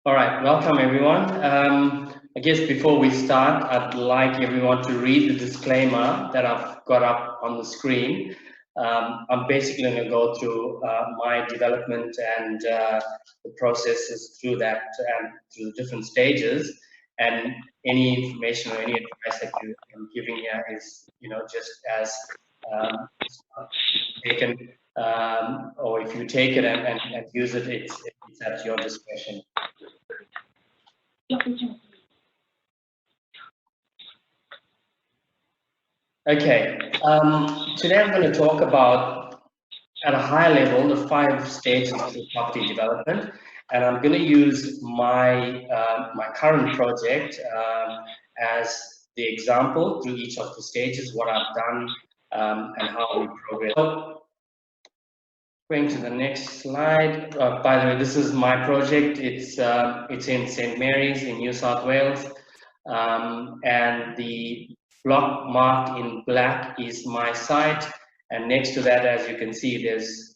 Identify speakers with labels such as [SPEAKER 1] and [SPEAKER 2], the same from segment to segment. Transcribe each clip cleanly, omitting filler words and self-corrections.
[SPEAKER 1] All right, welcome everyone. I guess before we start, I'd like everyone to read the disclaimer that I've got up on the screen. I'm basically going to go through my development and the processes through that and through the different stages. And any information or any advice that I'm giving here is, just as taken, or if you take it and use it, it's at your discretion. Okay, today I'm going to talk about, at a high level, the 5 stages of property development, and I'm going to use my my current project as the example through each of the stages, what I've done, and how we progress. So, going to the next slide. By the way, this is my project. It's in St. Mary's in New South Wales, and the block marked in black is my site, and next to that, as you can see, there's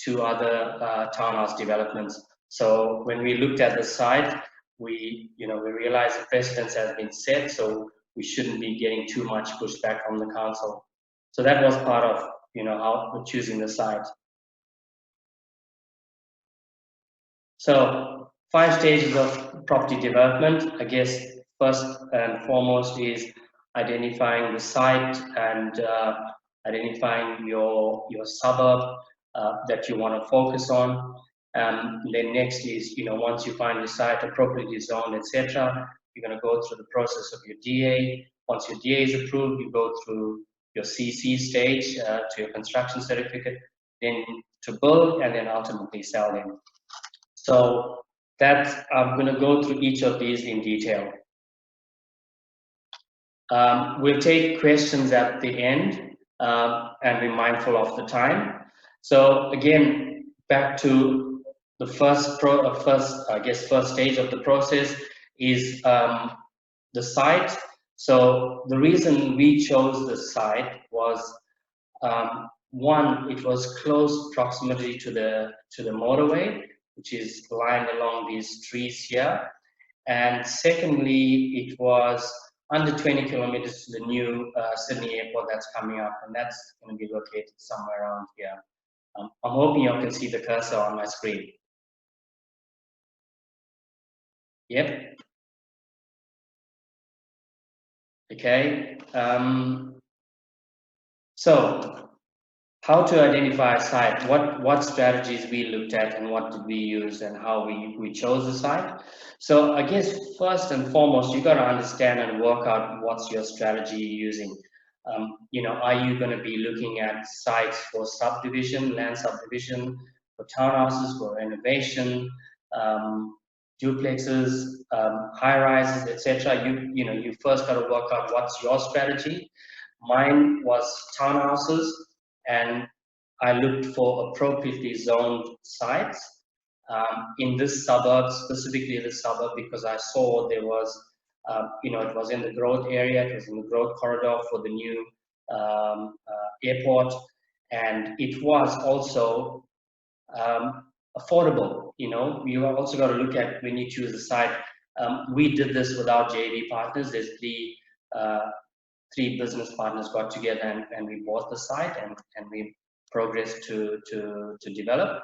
[SPEAKER 1] 2 other townhouse developments. So when we looked at the site, we realized the precedence has been set, so we shouldn't be getting too much pushback from the council. So that was part of how we're choosing the site. So 5 stages of property development. I guess first and foremost is identifying the site and identifying your suburb that you want to focus on. Then next is, once you find the site appropriately zoned, etc., you're going to go through the process of your DA. Once your DA is approved, you go through your CC stage to your construction certificate, then to build, and then ultimately sell them. So I'm going to go through each of these in detail. We'll take questions at the end and be mindful of the time. So again, back to the first stage of the process is the site. So the reason we chose the site was one, it was close proximity to the motorway, which is lined along these trees here. And secondly, it was under 20 kilometers to the new Sydney airport that's coming up, and that's going to be located somewhere around here. I'm hoping you can see the cursor on my screen. Yep. Okay. So, how to identify a site, what strategies we looked at and what did we use and how we chose the site. So I guess first and foremost, you got to understand and work out what's your strategy you're using. Are you going to be looking at sites for subdivision, land subdivision, for townhouses, for renovation, duplexes, high rises, etc. You first got to work out what's your strategy. Mine was townhouses, and I looked for appropriately zoned sites in this suburb, specifically the suburb, because I saw there was, it was in the growth area, it was in the growth corridor for the new airport, and it was also affordable. You also got to look at when you choose a site. We did this with our JV partners. There's three business partners got together and we bought the site and we progressed to develop.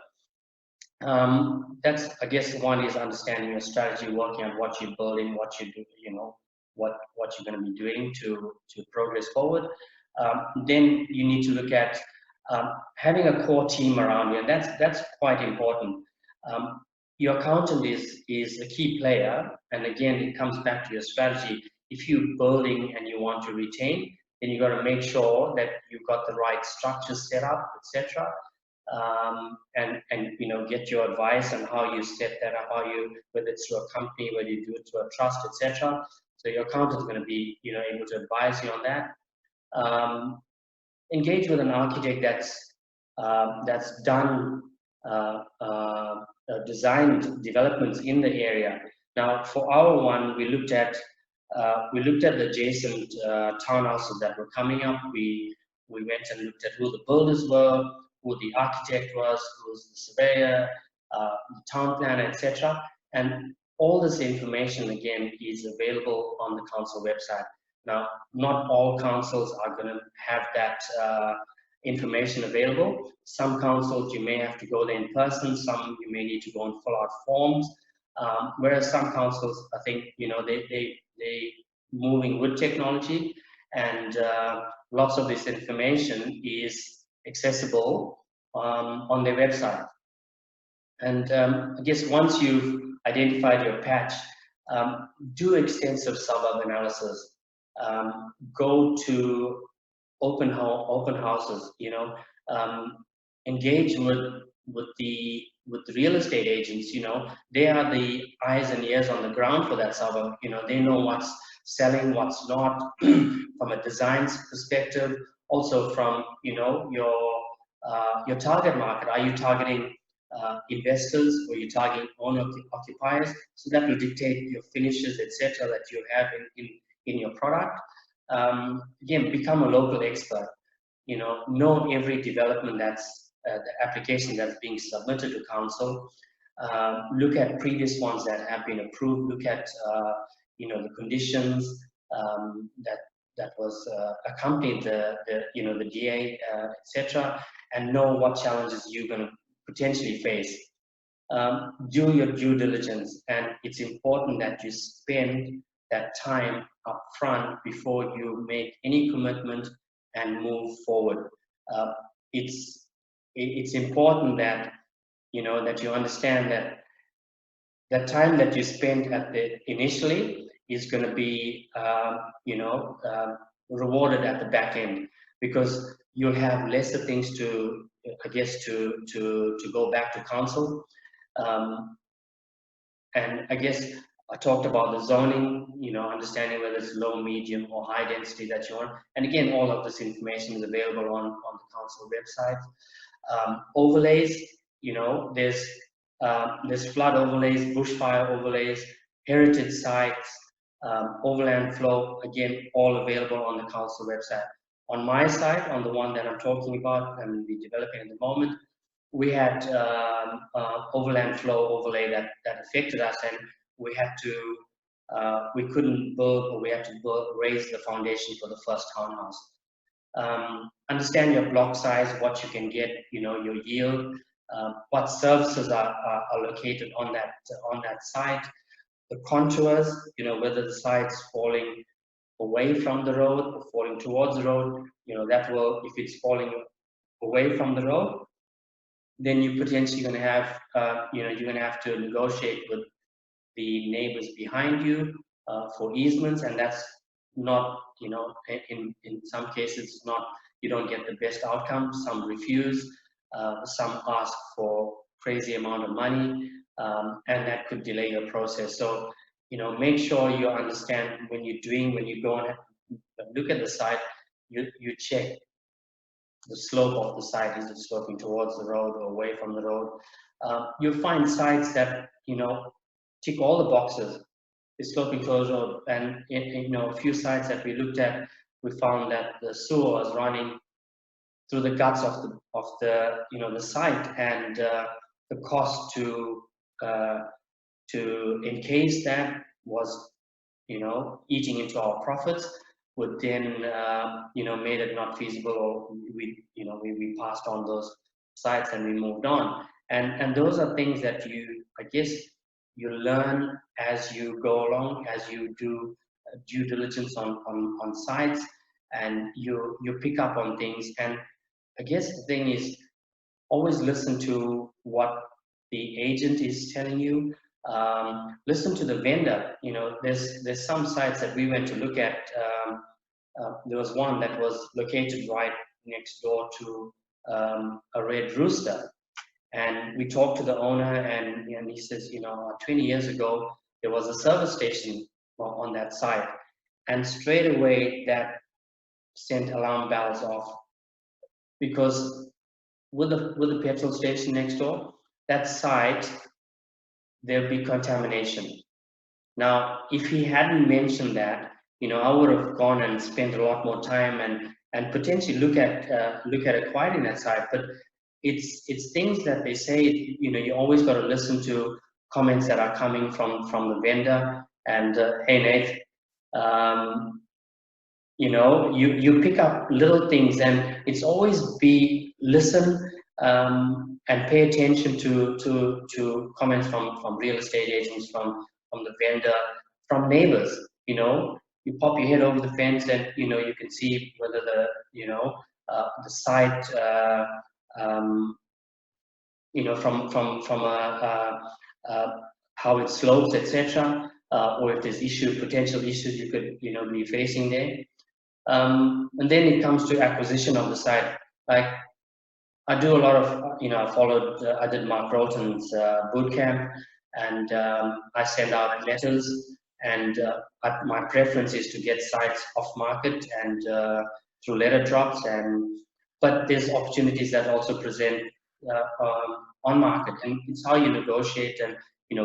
[SPEAKER 1] That's, I guess, one is understanding your strategy, working on what you're building, what you do, what you're going to be doing to progress forward. Then you need to look at having a core team around you, and that's quite important. Your accountant is a key player, and again, it comes back to your strategy. If you're building and you want to retain, then you got to make sure that you've got the right structure set up, etc. And get your advice on how you set that up, whether it's through a company, whether you do it through a trust, etc. So your accountant is going to be able to advise you on that. Engage with an architect that's done designed developments in the area. Now, for our one, we looked at the adjacent townhouses that were coming up. We went and looked at who the builders were, who the architect was, who was the surveyor, the town planner, etc. And all this information again is available on the council website. Now, not all councils are going to have that information available. Some councils you may have to go there in person, some you may need to go and fill out forms, whereas some councils, I think, they moving with technology, and lots of this information is accessible on their website. And I guess once you've identified your patch, do extensive suburb analysis. Go to open houses. Engage with the real estate agents. They are the eyes and ears on the ground for that suburb. They know what's selling, what's not, from a design perspective. Also from your target market. Are you targeting investors, or you targeting owner occupiers? So that will dictate your finishes, etc., that you have in your product. Again, become a local expert. Know every development that's the application that's being submitted to council. Look at previous ones that have been approved. Look at the conditions that was accompanied the DA, etc., and know what challenges you're going to potentially face. Do your due diligence, and it's important that you spend that time up front before you make any commitment and move forward. It's important that that you understand that the time that you spend at the initially is going to be rewarded at the back end, because you'll have lesser things to, I guess, to go back to council. And I guess I talked about the zoning, understanding whether it's low, medium, or high density that you want. And again, all of this information is available on the council website. Overlays, there's flood overlays, bushfire overlays, heritage sites, overland flow, again, all available on the council website. On my side, on the one that I'm talking about and we're developing at the moment, we had overland flow overlay that affected us, and we had to, we couldn't build, or we had to raise the foundation for the first townhouse. Understand your block size, what you can get, your yield, what services are located on that site, the contours, whether the site's falling away from the road or falling towards the road, that will, if it's falling away from the road, then you're potentially going to have, you're going to have to negotiate with the neighbors behind you for easements, and that's not, in some cases, not, you don't get the best outcome. Some refuse, some ask for crazy amount of money, and that could delay your process. So, make sure you understand when you go and look at the site, you check the slope of the site. Is it sloping towards the road or away from the road? You'll find sites that tick all the boxes. It's sloping towards the road, and a few sites that we looked at, we found that the sewer was running through the guts of the site, and the cost to encase that was eating into our profits. Would then made it not feasible, or we passed on those sites and we moved on. And those are things that I guess you learn as you go along, as you do due diligence on sites, and you pick up on things. And I guess the thing is, always listen to what the agent is telling you. Listen to the vendor. There's some sites that we went to look at. There was one that was located right next door to a Red Rooster, and we talked to the owner, and he says, 20 years ago there was a service station on that site, and straight away that sent alarm bells off, because with the petrol station next door, that site, there'll be contamination. Now, if he hadn't mentioned that, I would have gone and spent a lot more time and potentially look at acquiring that site. But it's things that they say, you always got to listen to comments that are coming from the vendor. And hey, Nate, you pick up little things, and it's always be listen and pay attention to comments from real estate agents, from the vendor, from neighbors. You pop your head over the fence, and you can see whether the site from how it slopes, etc., or if there's potential issues you could be facing there. And then it comes to acquisition of the site. Like, I do a lot of, I did Mark Rolton's boot camp, and I send out letters, and my preference is to get sites off market and through letter drops, but there's opportunities that also present on market, and it's how you negotiate, and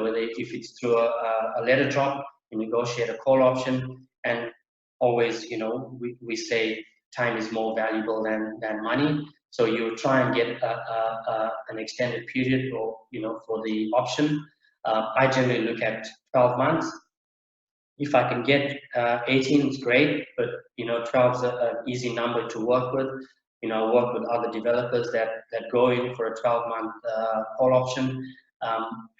[SPEAKER 1] whether if it's through a letter drop, you negotiate a call option, and always, we say time is more valuable than money. So you try and get an extended period for the option. I generally look at 12 months. If I can get 18, it's great, but 12 is an easy number to work with. I work with other developers that go in for a 12-month call option.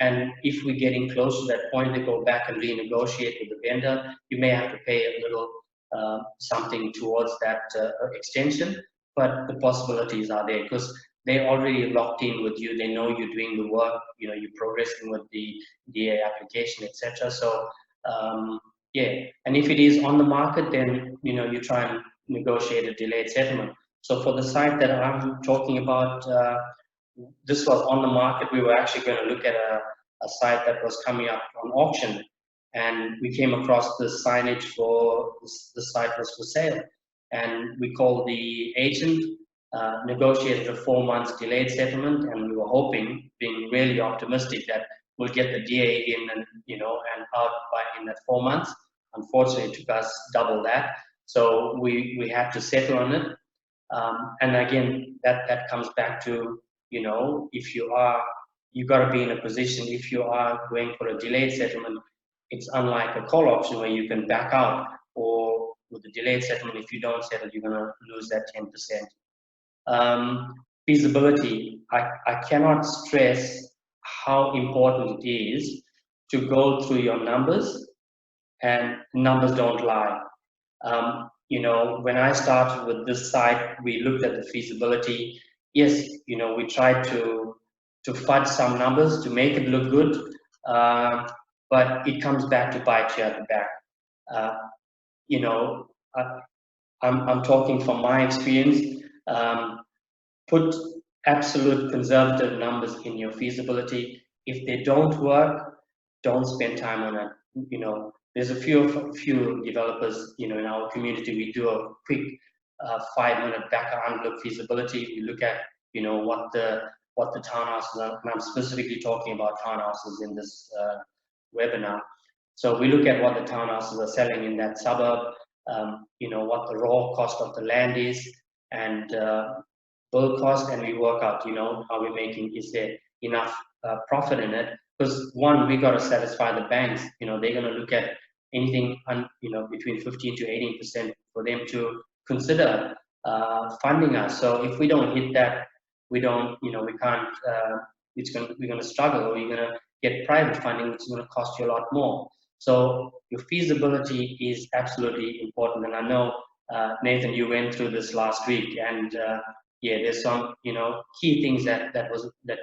[SPEAKER 1] And if we're getting close to that point, they go back and renegotiate with the vendor. You may have to pay a little something towards that extension, but the possibilities are there because they're already locked in with you. They know you're doing the work. You're progressing with the DA application, etc. So yeah, and if it is on the market, then you try and negotiate a delayed settlement. So for the site that I'm talking about, this was on the market. We were actually going to look at a site that was coming up on auction, and we came across the signage for the site was for sale, and we called the agent, negotiated a 4 months delayed settlement, and we were hoping, being really optimistic, that we'll get the DA in and and out in that 4 months. Unfortunately, it took us double that, so we had to settle on it. And again, that comes back to if you got to be in a position, if you are going for a delayed settlement, it's unlike a call option where you can back out, or with the delayed settlement, if you don't settle, you're going to lose that 10%. Feasibility, I cannot stress how important it is to go through your numbers, and numbers don't lie. When I started with this site, we looked at the feasibility. Yes, we tried to fudge some numbers to make it look good, but it comes back to bite you at the back. I'm talking from my experience. Put absolute conservative numbers in your feasibility. If they don't work, don't spend time on it. There's a few developers, in our community. We do a quick 5-minute back envelope feasibility. We look at, what the townhouses are, and I'm specifically talking about townhouses in this webinar. So we look at what the townhouses are selling in that suburb, what the raw cost of the land is, and build cost, and we work out, are we making, is there enough profit in it? Because one, we got to satisfy the banks. They're going to look at anything, between 15 to 18% for them to consider funding us. So if we don't hit that, we don't, we can't. We're going to struggle, or you're going to get private funding, which is going to cost you a lot more. So your feasibility is absolutely important, and I know Nathan, you went through this last week, and yeah, there's some key things that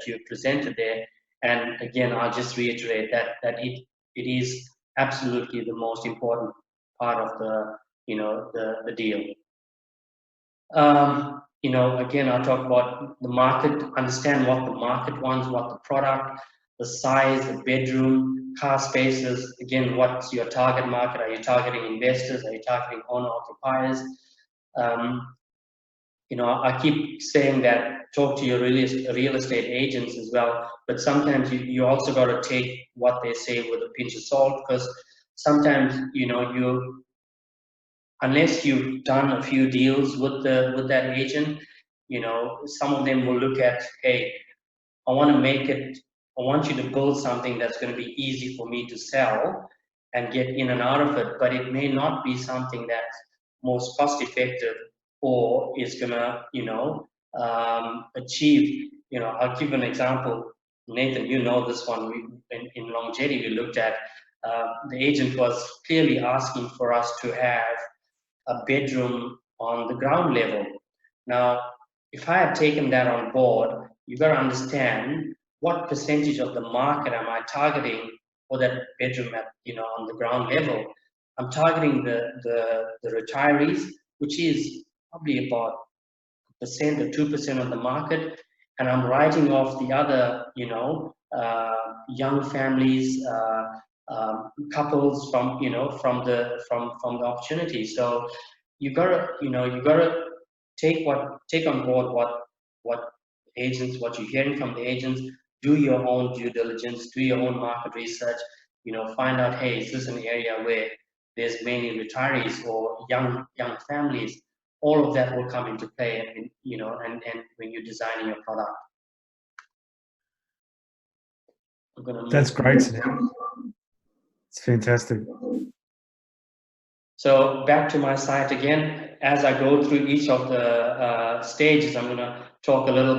[SPEAKER 1] you presented there. And again, I'll just reiterate that it is absolutely the most important part of the deal. Again, I'll talk about the market. Understand what the market wants, what the product, the size, the bedroom, car spaces. Again, what's your target market? Are you targeting investors? Are you targeting owner-occupiers? I keep saying that talk to your real estate agents as well, but sometimes you also got to take what they say with a pinch of salt, because sometimes unless you've done a few deals with that agent, some of them will look at, hey, I want to make it I want you to build something that's going to be easy for me to sell and get in and out of it, but it may not be something that's most cost effective or is going to, achieve, I'll give an example. Nathan, you know this one. In Longevity, we looked at, the agent was clearly asking for us to have a bedroom on the ground level. Now, if I had taken that on board, you got to understand what percentage of the market am I targeting for that bedroom at, on the ground level. I'm targeting the retirees, which is probably about percent or 2% of the market, and I'm writing off the other, young families, couples from, from the opportunity. So you gotta take on board what what you're hearing from the agents. Do your own due diligence, do your own market research. Find out, hey, is this an area where there's many retirees or young families? All of that will come into play, and and when you're designing your product. I'm gonna
[SPEAKER 2] That's
[SPEAKER 1] move.
[SPEAKER 2] great, Sunil. It's fantastic.
[SPEAKER 1] So back to my site again. As I go through each of the stages, I'm gonna talk a little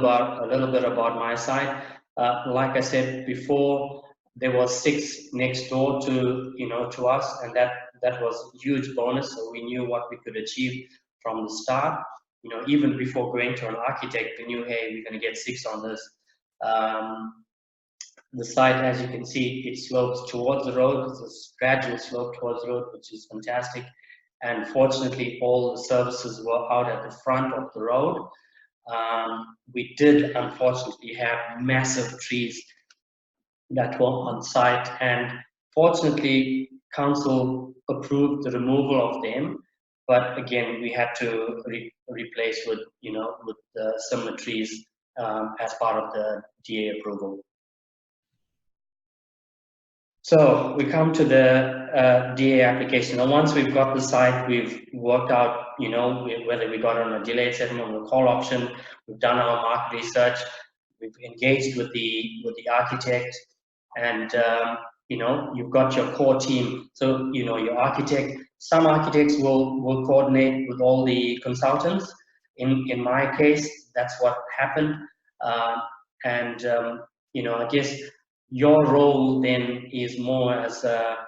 [SPEAKER 1] bit about my site. Like I said before, there was 6 next door to us, and that was a huge bonus. So we knew what we could achieve from the start. Even before going to an architect, we knew, hey, we're gonna get 6 on this. The site, as you can see, it slopes towards the road. It's a gradual slope towards the road, which is fantastic. And fortunately, all the services were out at the front of the road. We did, unfortunately, have massive trees that were on site, and fortunately, council approved the removal of them. But again, we had to replace with similar trees as part of the DA approval. So we come to the DA application. And once we've got the site, we've worked out, whether we got on a delayed settlement or call option. We've done our market research. We've engaged with the architect, and you've got your core team. So your architect. Some architects will coordinate with all the consultants. In my case, that's what happened, and I guess your role then is more as a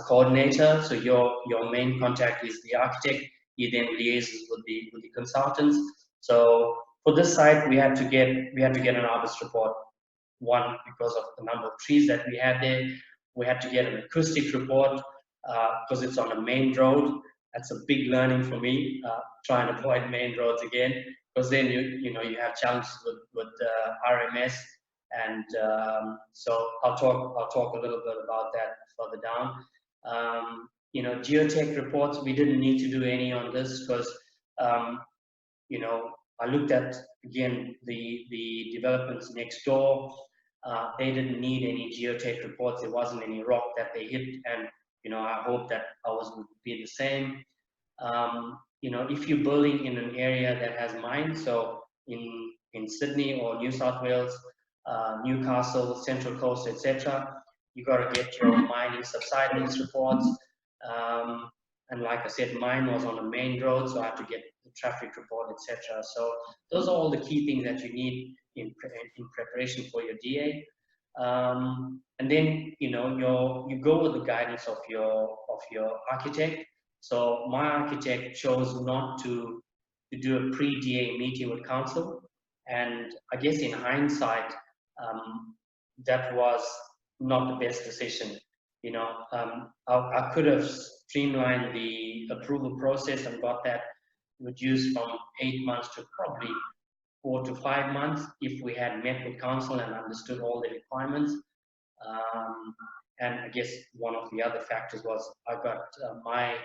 [SPEAKER 1] coordinator. So your main contact is the architect. He then liaises with the consultants. So for this site, we had to get an Arbus report. One, because of the number of trees that we had there. We had to get an acoustic report because it's on a main road. That's a big learning for me, trying to avoid main roads again, because then you have challenges with RMS. And so I'll talk a little bit about that further down. Geotech reports, we didn't need to do any on this because I looked at, again, the developments next door. They didn't need any geotech reports. There wasn't any rock that they hit, and I hope that ours would be the same. If you're building in an area that has mines, so in Sydney or New South Wales, Newcastle, Central Coast, etc., you got to get your mining subsidence reports. And like I said, mine was on a main road, so I had to get the traffic report, etc. So those are all the key things that you need in preparation for your DA. And then you go with the guidance of your architect. So my architect chose not to do a pre-DA meeting with council, and I guess in hindsight, that was not the best decision. I could have streamlined the approval process and got that reduced from 8 months to probably 4 to 5 months if we had met with council and understood all the requirements. And I guess one of the other factors was I got my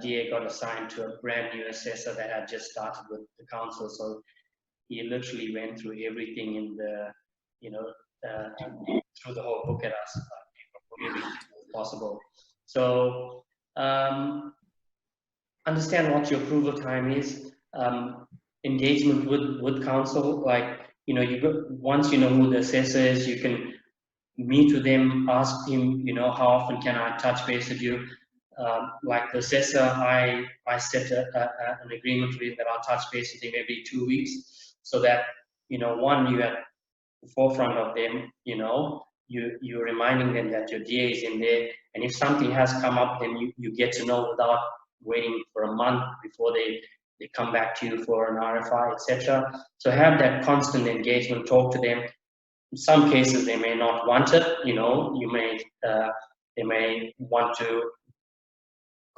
[SPEAKER 1] DA got assigned to a brand new assessor that had just started with the council, so he literally went through everything in the, through the whole book at us, everything possible. So understand what your approval time is. Engagement with council, like you know, once you know who the assessor is, you can meet with them, ask him, you know, how often can I touch base with you? Like the assessor, I set an agreement with him that I'll touch base with him every 2 weeks, so that, you know, one, you at the forefront of them, you know, you're reminding them that your DA is in there, and if something has come up, then you get to know without waiting for a month before they come back to you for an RFI, etc. So have that constant engagement, talk to them. In some cases, they may not want it, you know, they may want to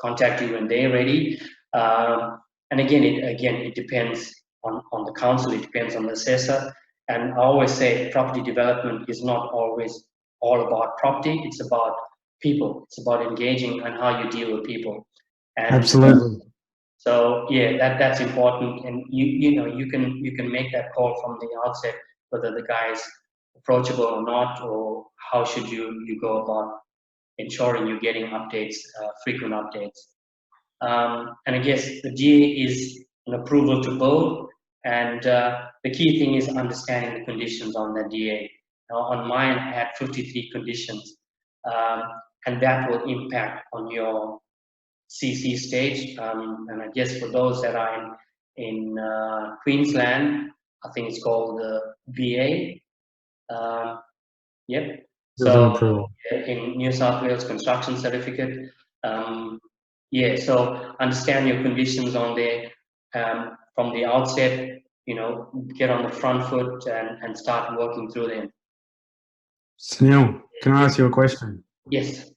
[SPEAKER 1] contact you when they're ready. And again, it depends on the council, it depends on the assessor. And I always say property development is not always all about property, it's about people, it's about engaging and how you deal with people. And
[SPEAKER 2] Absolutely.
[SPEAKER 1] so yeah, that's important, and you know, you can make that call from the outset whether the guy is approachable or not, or how should you go about ensuring you're getting updates, frequent updates. And I guess the DA is an approval to build, and the key thing is understanding the conditions on the DA. Now, on mine, I had 53 conditions, um, and that will impact on your CC stage. And I guess for those that are in Queensland, I think it's called the BA. Yep.
[SPEAKER 2] Building
[SPEAKER 1] So
[SPEAKER 2] approval.
[SPEAKER 1] in New South Wales construction certificate, yeah. So understand your conditions on there from the outset. You know, get on the front foot and start working through them.
[SPEAKER 2] Sunil, can I ask you a question?
[SPEAKER 1] Yes.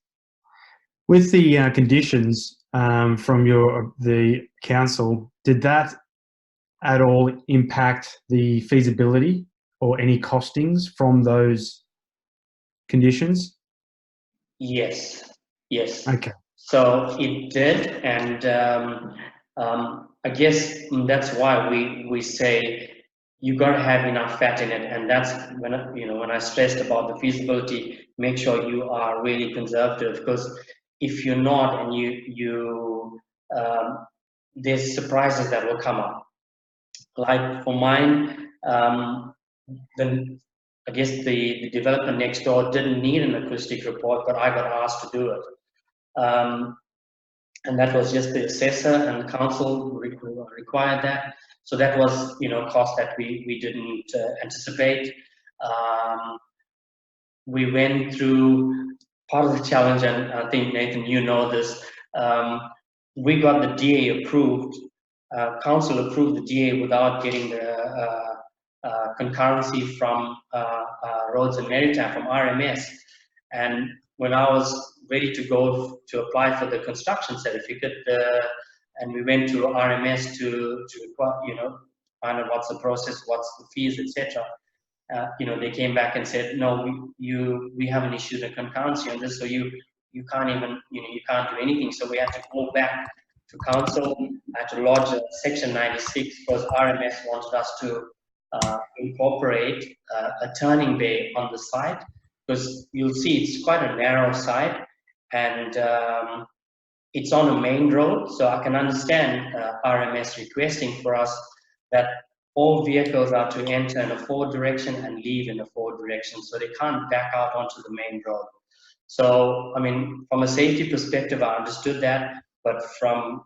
[SPEAKER 2] With the conditions from the council, did that at all impact the feasibility or any costings from those conditions?
[SPEAKER 1] Yes. Yes.
[SPEAKER 2] Okay.
[SPEAKER 1] So it did, and I guess that's why we say you got to have enough fat in it, and that's when when I stressed about the feasibility. Make sure you are really conservative, because if you're not, and there's surprises that will come up. Like for mine, then I guess the developer next door didn't need an acoustic report, but I got asked to do it. And that was just the assessor and council required that. So that was, cost that we didn't anticipate. We went through part of the challenge, and I think Nathan, you know this. We got the DA approved. Council approved the DA without getting the concurrency from Roads and Maritime, from RMS. And when I was ready to go to apply for the construction certificate, and we went to RMS to find out what's the process, what's the fees, etc. They came back and said, no, we haven't issued a concurrency on this, so you can't even, you can't do anything. So we had to go back to council, had to lodge a section 96 because RMS wanted us to incorporate a turning bay on the site, because you'll see it's quite a narrow site, and it's on a main road. So I can understand RMS requesting for us that all vehicles are to enter in a forward direction and leave in a forward direction, so they can't back out onto the main road. So, I mean, from a safety perspective, I understood that, but from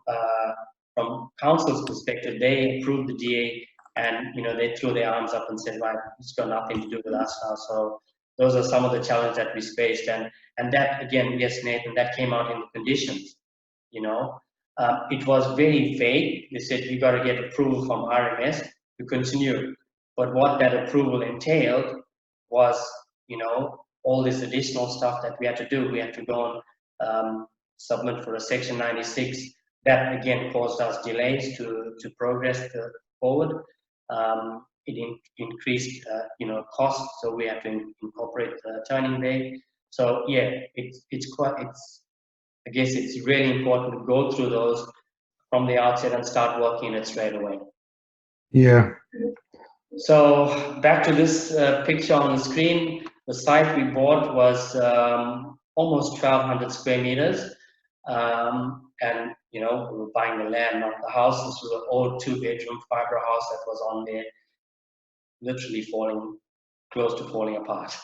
[SPEAKER 1] council's perspective, they approved the DA, and they threw their arms up and said, right, it's got nothing to do with us now. So those are some of the challenges that we faced, and that, again, yes, Nathan, that came out in the conditions. It was very vague. They said you got to get approval from RMS to continue, but what that approval entailed was, all this additional stuff that we had to do. We had to go and submit for a section 96. That again caused us delays to progress forward. It increased, costs, so we have to incorporate the turning bay. So yeah, I guess it's really important to go through those from the outset and start working it straight away.
[SPEAKER 2] Yeah.
[SPEAKER 1] So back to this picture on the screen, the site we bought was almost 1,200 square meters. And, we were buying the land, not the house. This was an old 2-bedroom fibre house that was on there. literally falling, close to falling apart.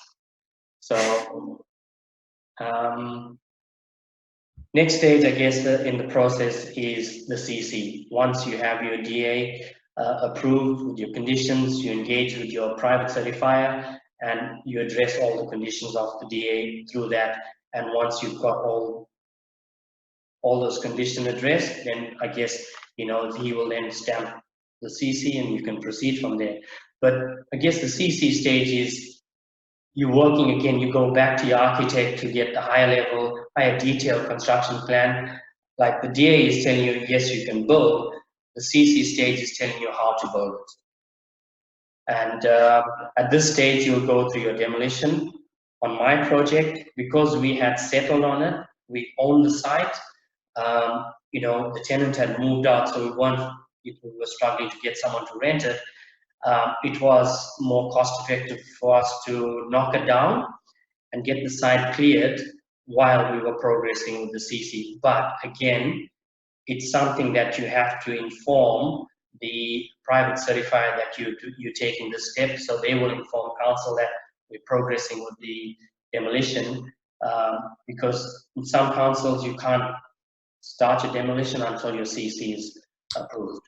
[SPEAKER 1] So next stage, I guess, in the process is the CC. Once you have your DA approved with your conditions, you engage with your private certifier and you address all the conditions of the DA through that. And once you've got all those conditions addressed, then I guess, he will then stamp the CC and you can proceed from there. But I guess the CC stage is you're working again, you go back to your architect to get the higher level, higher detailed construction plan. Like the DA is telling you, yes, you can build. The CC stage is telling you how to build it. And at this stage, you'll go through your demolition. On my project, because we had settled on it, we own the site. The tenant had moved out, so we were struggling to get someone to rent it. It was more cost effective for us to knock it down and get the site cleared while we were progressing with the CC. But again, it's something that you have to inform the private certifier that you're taking this step, so they will inform council that we're progressing with the demolition, because in some councils you can't start your demolition until your CC is approved.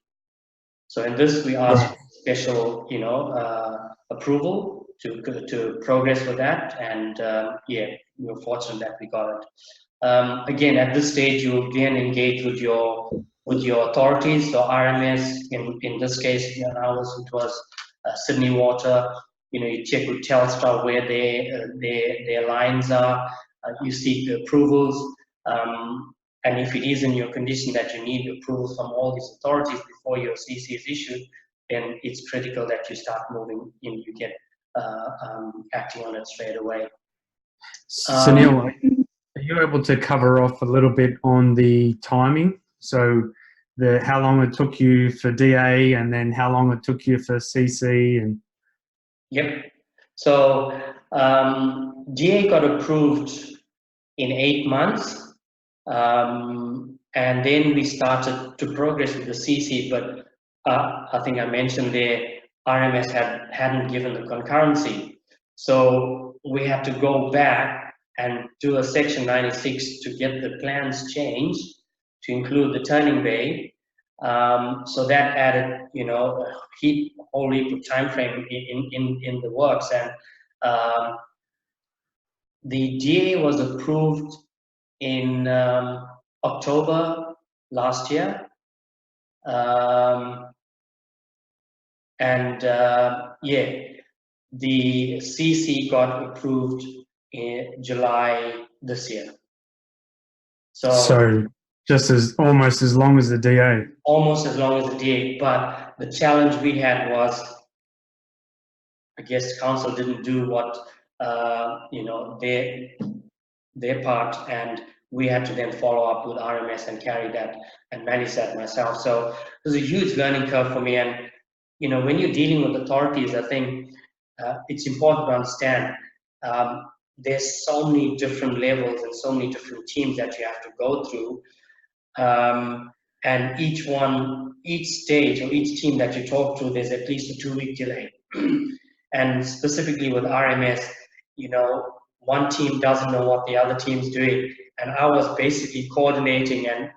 [SPEAKER 1] So in this, we ask special, approval to progress with that, and yeah, we were fortunate that we got it. Again, at this stage, you again engage with your authorities. So RMS, in this case, it was Sydney Water. You check with Telstra where their lines are. You seek the approvals. And if it is in your condition that you need approvals from all these authorities before your CC is issued, then it's critical that you start moving in, you get acting on it straight away.
[SPEAKER 2] Sunil, are you able to cover off a little bit on the timing? So how long it took you for DA and then how long it took you for CC? And
[SPEAKER 1] Yep. So DA got approved in 8 months. And then we started to progress with the CC, but I think I mentioned there, RMS hadn't given the concurrency. So we had to go back and do a Section 96 to get the plans changed to include the turning bay. So that added, a whole heap of time frame in the works. And the DA was approved in October last year, yeah, the CC got approved in July this year.
[SPEAKER 2] So just almost as long as the DA.
[SPEAKER 1] Almost as long as the DA, but the challenge we had was, I guess, council didn't do what their part, and we had to then follow up with RMS and carry that and manage that myself. So it was a huge learning curve for me. And when you're dealing with authorities, I think it's important to understand there's so many different levels and so many different teams that you have to go through, and each stage or each team that you talk to, there's at least a 2-week delay. And specifically with RMS, one team doesn't know what the other team's doing, and I was basically coordinating and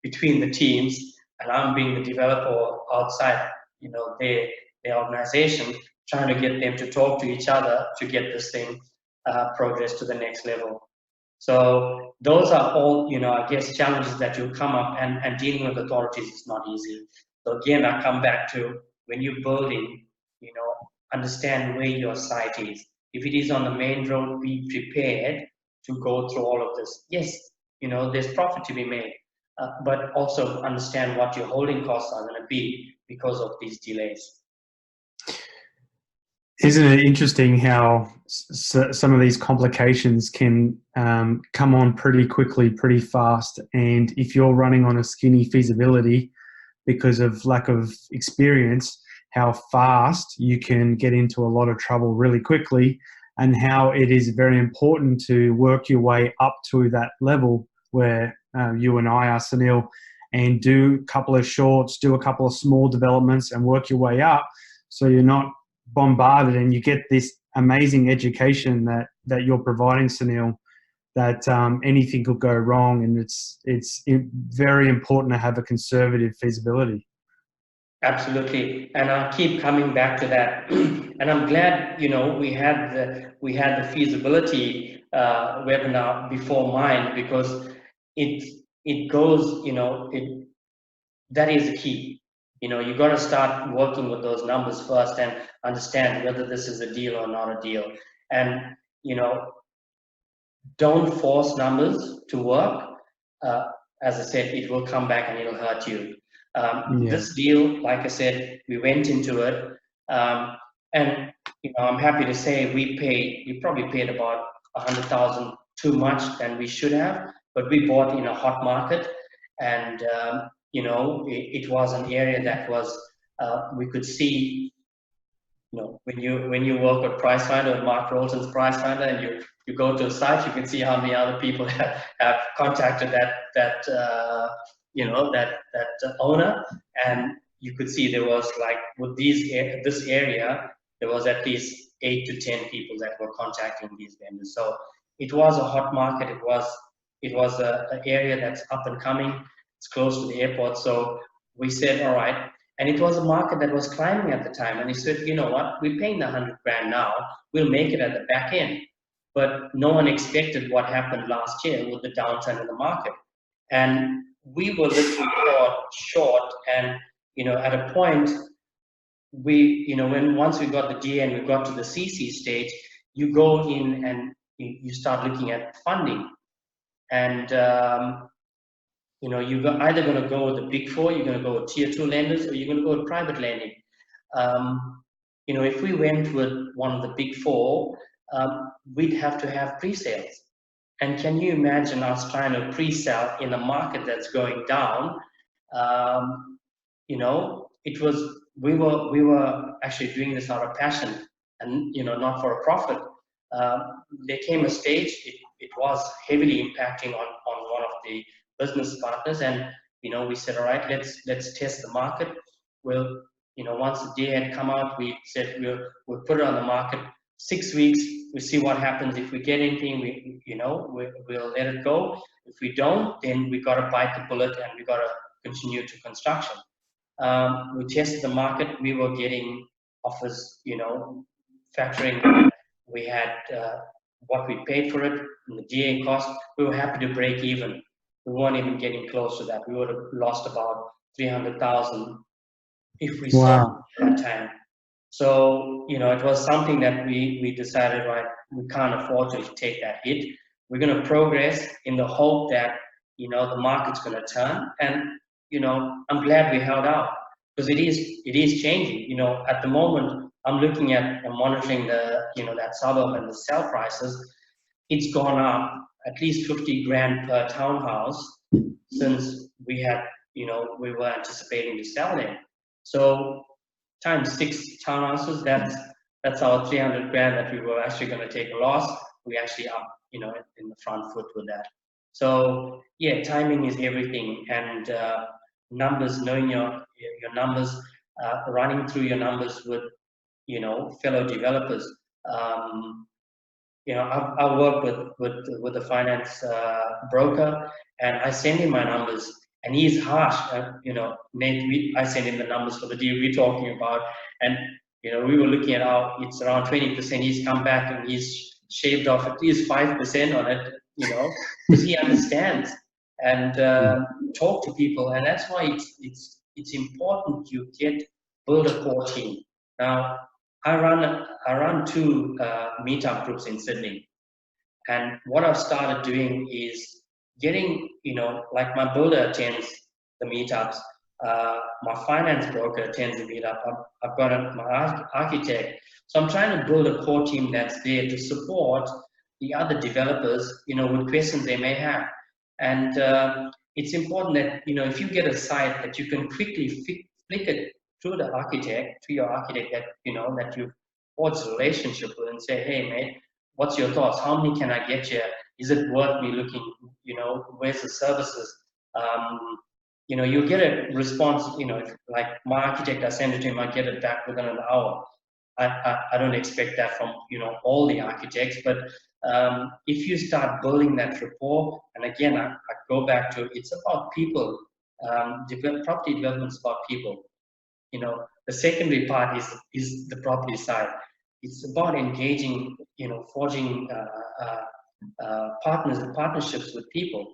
[SPEAKER 1] between the teams, and I'm being the developer outside, their organization, trying to get them to talk to each other to get this thing progress to the next level. So those are all, I guess, challenges that will come up, and dealing with authorities is not easy. So again, I come back to when you're building, understand where your site is. If it is on the main road, be prepared to go through all of this. Yes, there's profit to be made, but also understand what your holding costs are going to be because of these delays.
[SPEAKER 2] Isn't it interesting how some of these complications can come on pretty quickly, pretty fast, and if you're running on a skinny feasibility because of lack of experience, how fast you can get into a lot of trouble really quickly, and how it is very important to work your way up to that level where you and I are, Sunil, and do a couple of shorts, do a couple of small developments and work your way up, so you're not bombarded, and you get this amazing education that you're providing, Sunil, that anything could go wrong, and it's very important to have a conservative feasibility.
[SPEAKER 1] Absolutely, and I'll keep coming back to that. And I'm glad, we had the feasibility webinar before mine, because it goes, that is the key. You got to start working with those numbers first and understand whether this is a deal or not a deal. And don't force numbers to work. Uh, as I said, it will come back and it'll hurt you. This deal, like I said, we went into it, and I'm happy to say we probably paid about 100,000 too much than we should have, but we bought in a hot market, and it was an area that was we could see. When you work with Price Finder, Mark Rolton's Price Finder, and you go to a site, you can see how many other people have contacted that owner, and you could see there was, like, with this area, there was at least 8 to 10 people that were contacting these vendors. So it was a hot market. It was an area that's up and coming. It's close to the airport. So we said, all right. And it was a market that was climbing at the time. And he said, you know what, we're paying the 100 grand now. We'll make it at the back end. But no one expected what happened last year with the downturn in the market. And we were looking short. And, at a point, once we got the DA and we got to the CC stage, you go in and you start looking at funding. And, you're either going to go with the big four, you're going to go with tier 2 lenders, or you're going to go with private lending. If we went with one of the big four, we'd have to have pre-sales. And can you imagine us trying to pre-sell in a market that's going down? We were actually doing this out of passion and, not for a profit. There came a stage, it was heavily impacting on one of the business partners, and we said, all right, let's test the market. We'll, once the day had come out, we said we'll put it on the market 6 weeks. We see what happens. If we get anything, we'll let it go. If we don't, then we got to bite the bullet and we got to continue to construction. We tested the market. We were getting offers, factoring. We had what we paid for it and the DA cost. We were happy to break even. We weren't even getting close to that. We would have lost about 300,000 if we sold at that time. So, it was something that we decided, right, we can't afford to take that hit. We're going to progress in the hope that, the market's going to turn. And, I'm glad we held out, because it is changing. At the moment, I'm looking at and monitoring that suburb and the sell prices. It's gone up at least 50 grand per townhouse since we were anticipating to sell them. So times 6 townhouses, that's our 300 grand that we were actually going to take a loss. We actually up, in the front foot with that. So yeah, timing is everything, and numbers, knowing your numbers, running through your numbers with fellow developers. I work with the finance broker, and I send him my numbers, and he's harsh. Nate, I send him the numbers for the deal we're talking about, and we were looking at how it's around 20%. He's come back and he's shaved off at least 5% on it, because he understands and talk to people, and that's why it's important you build a core team. Now, I run 2 meetup groups in Sydney, and what I've started doing is getting, like my builder attends the meetups, my finance broker attends the meetup, I've got my architect. So I'm trying to build a core team that's there to support the other developers, with questions they may have. And it's important that, if you get a site that you can quickly flick it to your architect that, that you've forged a relationship with, and say, hey, mate, what's your thoughts? How many can I get you? Is it worth me looking, where's the services? You'll get a response, like my architect, I send it to him, I get it back within an hour. I don't expect that from all the architects, but if you start building that rapport, and again I go back to it's about people. Property development is about people. The secondary part is the property side. It's about engaging, forging partnerships with people,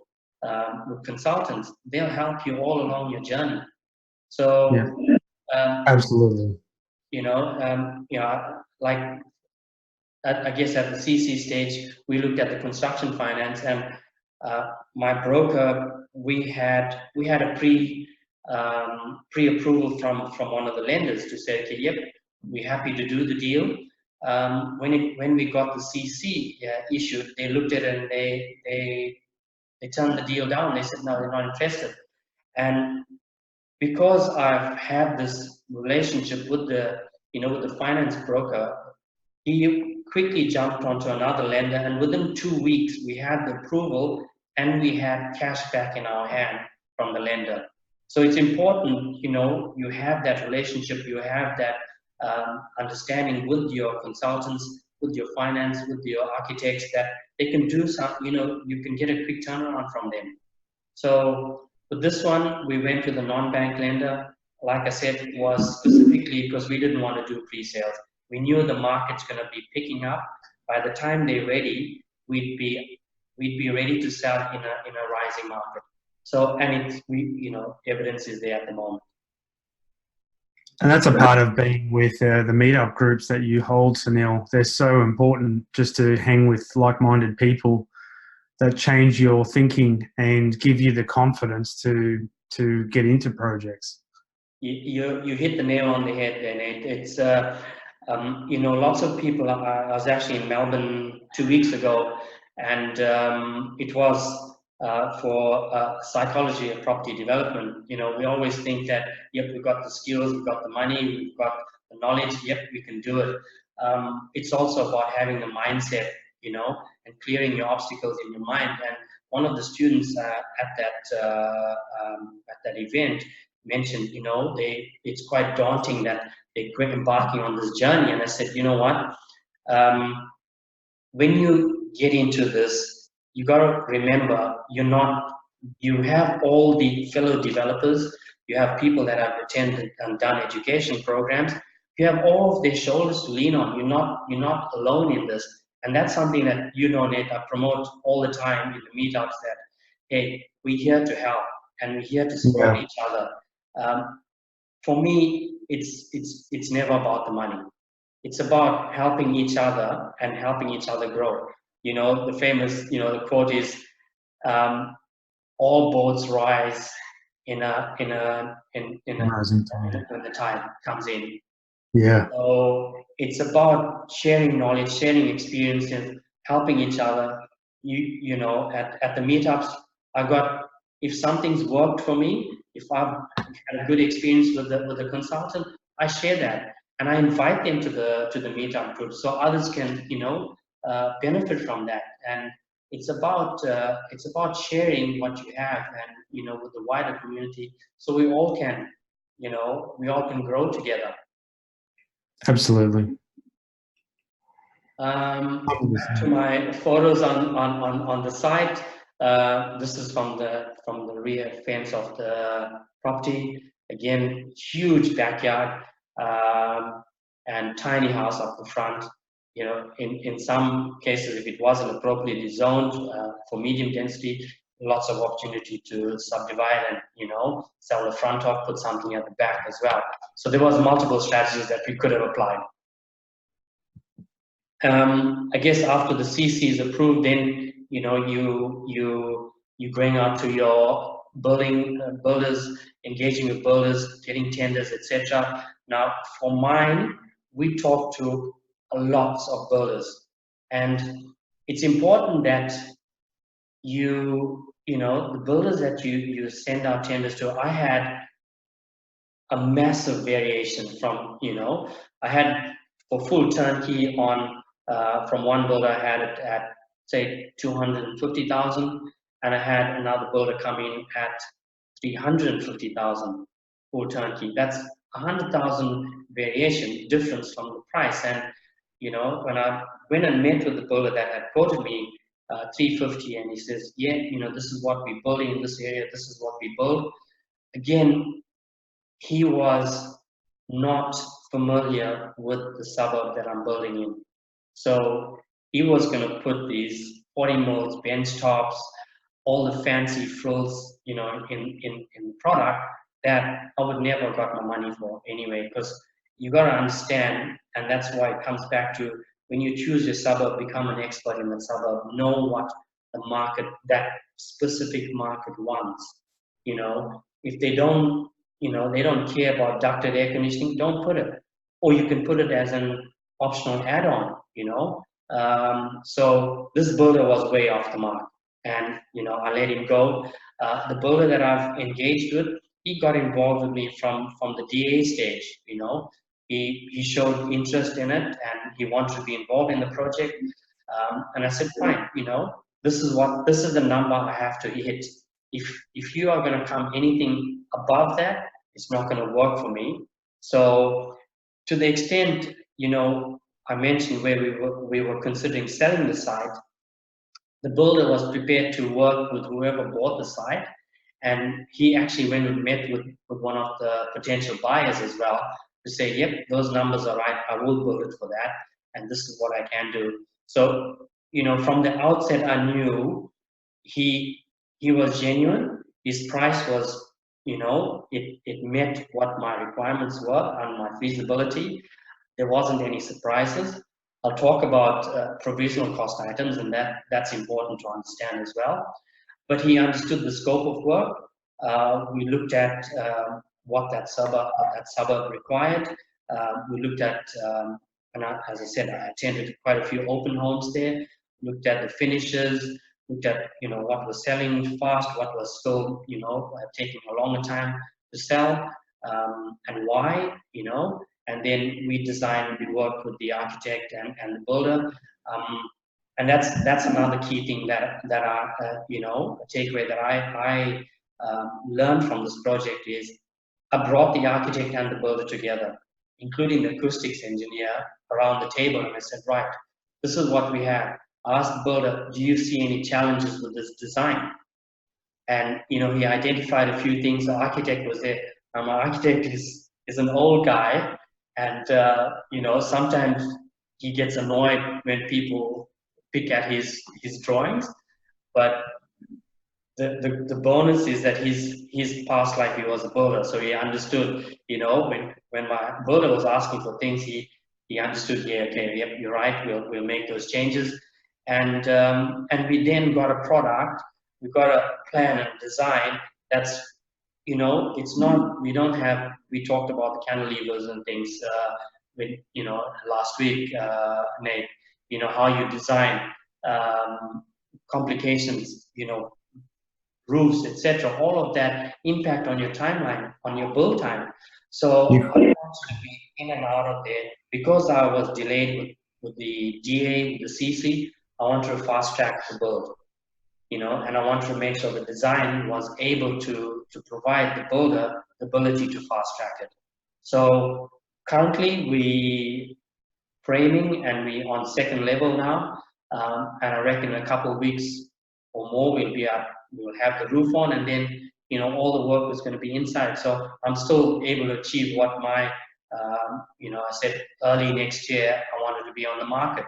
[SPEAKER 1] with consultants. They'll help you all along your journey.
[SPEAKER 2] Yeah,
[SPEAKER 1] So
[SPEAKER 2] absolutely.
[SPEAKER 1] Like I guess at the CC stage, we looked at the construction finance, and my broker, we had a pre-approval from one of the lenders to say, okay, yep, we're happy to do the deal. When we got the CC issued, they looked at it and they turned the deal down. They said no, they're not interested. And because I've had this relationship with the finance broker, he quickly jumped onto another lender, and within 2 weeks we had the approval and we had cash back in our hand from the lender. So it's important, you have that relationship, you have that understanding with your consultants, with your finance, with your architects, that they can do something, you can get a quick turnaround from them. So with this one, we went with a non-bank lender. Like I said, it was specifically because we didn't want to do pre-sales. We knew the market's going to be picking up. By the time they're ready, we'd be ready to sell in a rising market. So, and evidence is there at the moment.
[SPEAKER 2] And that's a part of being with the meetup groups that you hold, Sunil. They're so important, just to hang with like-minded people that change your thinking and give you the confidence to get into projects.
[SPEAKER 1] You hit the nail on the head, then. It's lots of people. I was actually in Melbourne 2 weeks ago, and it was for psychology of property development. We always think that, yep, we've got the skills, we've got the money, we've got the knowledge, yep, we can do it. It's also about having the mindset, and clearing your obstacles in your mind. And one of the students at that event mentioned, it's quite daunting that they're embarking on this journey. And I said, you know what? When you get into this, you got to remember, you have all the fellow developers, you have people that have attended and done education programs, you have all of their shoulders to lean on. You're not alone in this. And that's something that Nate, I promote all the time in the meetups, that, hey, we're here to help and we're here to support each other. For me, it's never about the money. It's about helping each other and helping each other grow. The famous, the quote is, all boats rise when the tide comes in.
[SPEAKER 2] Yeah.
[SPEAKER 1] So it's about sharing knowledge, sharing experiences, helping each other. At the meetups, if something's worked for me, if I've had a good experience with the consultant, I share that and I invite them to the meetup group so others can benefit from that. And it's about sharing what you have, and with the wider community, so we all can grow together.
[SPEAKER 2] Absolutely.
[SPEAKER 1] Back to my photos on the site. This is from the rear fence of the property. Again, huge backyard, and tiny house up the front. In some cases, if it wasn't appropriately zoned for medium density, lots of opportunity to subdivide and sell the front off, put something at the back as well. So there was multiple strategies that we could have applied. I guess after the CC is approved, then you're going out to your builders, engaging with builders, getting tenders, etc. Now, for mine, we talk to lots of builders, and it's important that the builders that you send out tenders to. I had a massive variation from I had for full turnkey on. From one builder, I had it at, say, 250,000, and I had another builder come in at 350,000 full turnkey. That's 100,000 variation difference from the price. And when I went and met with the builder that had quoted me 350, and he says, yeah, this is what we're building in this area, this is what we build. Again, he was not familiar with the suburb that I'm building in. So he was going to put these 40 mils bench tops, all the fancy frills, in the product that I would never got my money for anyway, because you got to understand, and that's why it comes back to when you choose your suburb, become an expert in the suburb, know what the market, that specific market wants. If they don't, they don't care about ducted air conditioning, don't put it. Or you can put it as an optional add-on, so this builder was way off the mark, and I let him go. The builder that I've engaged with, he got involved with me from the DA stage. He showed interest in it, and he wanted to be involved in the project. And I said, fine, this is the number I have to hit. If you are going to come anything above that, it's not going to work for me. So to the extent, I mentioned where we were considering selling the site, the builder was prepared to work with whoever bought the site, and he actually went and met with one of the potential buyers as well to say, yep, those numbers are right, I will build it for that, and this is what I can do. So, from the outset, I knew he was genuine. His price was, it met what my requirements were and my feasibility. There wasn't any surprises. I'll talk about provisional cost items, and that's important to understand as well. But he understood the scope of work. We looked at what that suburb required. We looked at, and as I said, I attended quite a few open homes there. Looked at the finishes. Looked at what was selling fast, what was still taking a longer time to sell, and why. And then we designed, we worked with the architect and the builder. And that's another key thing that I, a takeaway that I learned from this project is I brought the architect and the builder together, including the acoustics engineer, around the table, and I said, right, this is what we have. I asked the builder, do you see any challenges with this design? And he identified a few things. The architect was there. My architect is an old guy, and sometimes he gets annoyed when people pick at his drawings. But the bonus is that he's past life, he was a builder, so he understood. When my builder was asking for things, he understood. Yeah, okay, yep, you're right. We'll make those changes, and we then got a product. We got a plan and design that's, it's not, we don't have, we talked about the cantilevers and things last week, Nate, how you design, complications, roofs, etc. All of that impact on your timeline, on your build time. So I wanted to be in and out of there because I was delayed with the DA, with the CC. I wanted to fast track the build. And I want to make sure the design was able to provide the builder the ability to fast track it. So currently we framing and we on second level now, and I reckon in a couple of weeks or more we'll have the roof on, and then all the work is going to be inside. So I'm still able to achieve what my I said early next year I wanted to be on the market.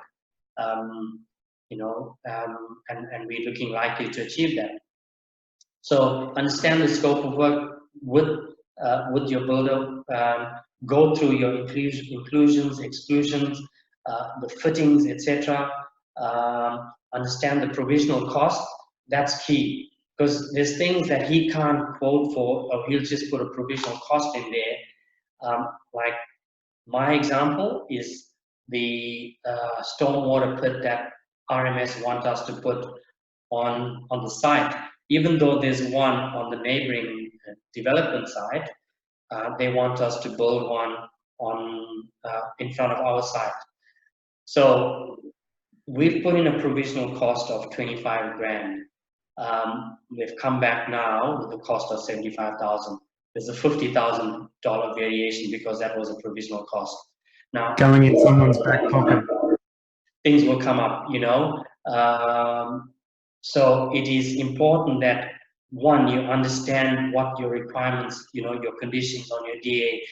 [SPEAKER 1] And we're looking likely to achieve that. So understand the scope of work with your builder. Go through your inclusions, exclusions, the fittings, etc. Understand the provisional cost. That's key, because there's things that he can't quote for, or he'll just put a provisional cost in there. Like my example is the stormwater pit that RMS want us to put on the site. Even though there's one on the neighboring development site, they want us to build one in front of our site. So we've put in a provisional cost of 25 grand. They've come back now with a cost of 75,000. there's a $50,000 variation because that was a provisional cost. Now,
[SPEAKER 2] Going in someone's back pocket.
[SPEAKER 1] things will come up, you know. So it is important that, one, you understand what your requirements, you know, your conditions on your DA,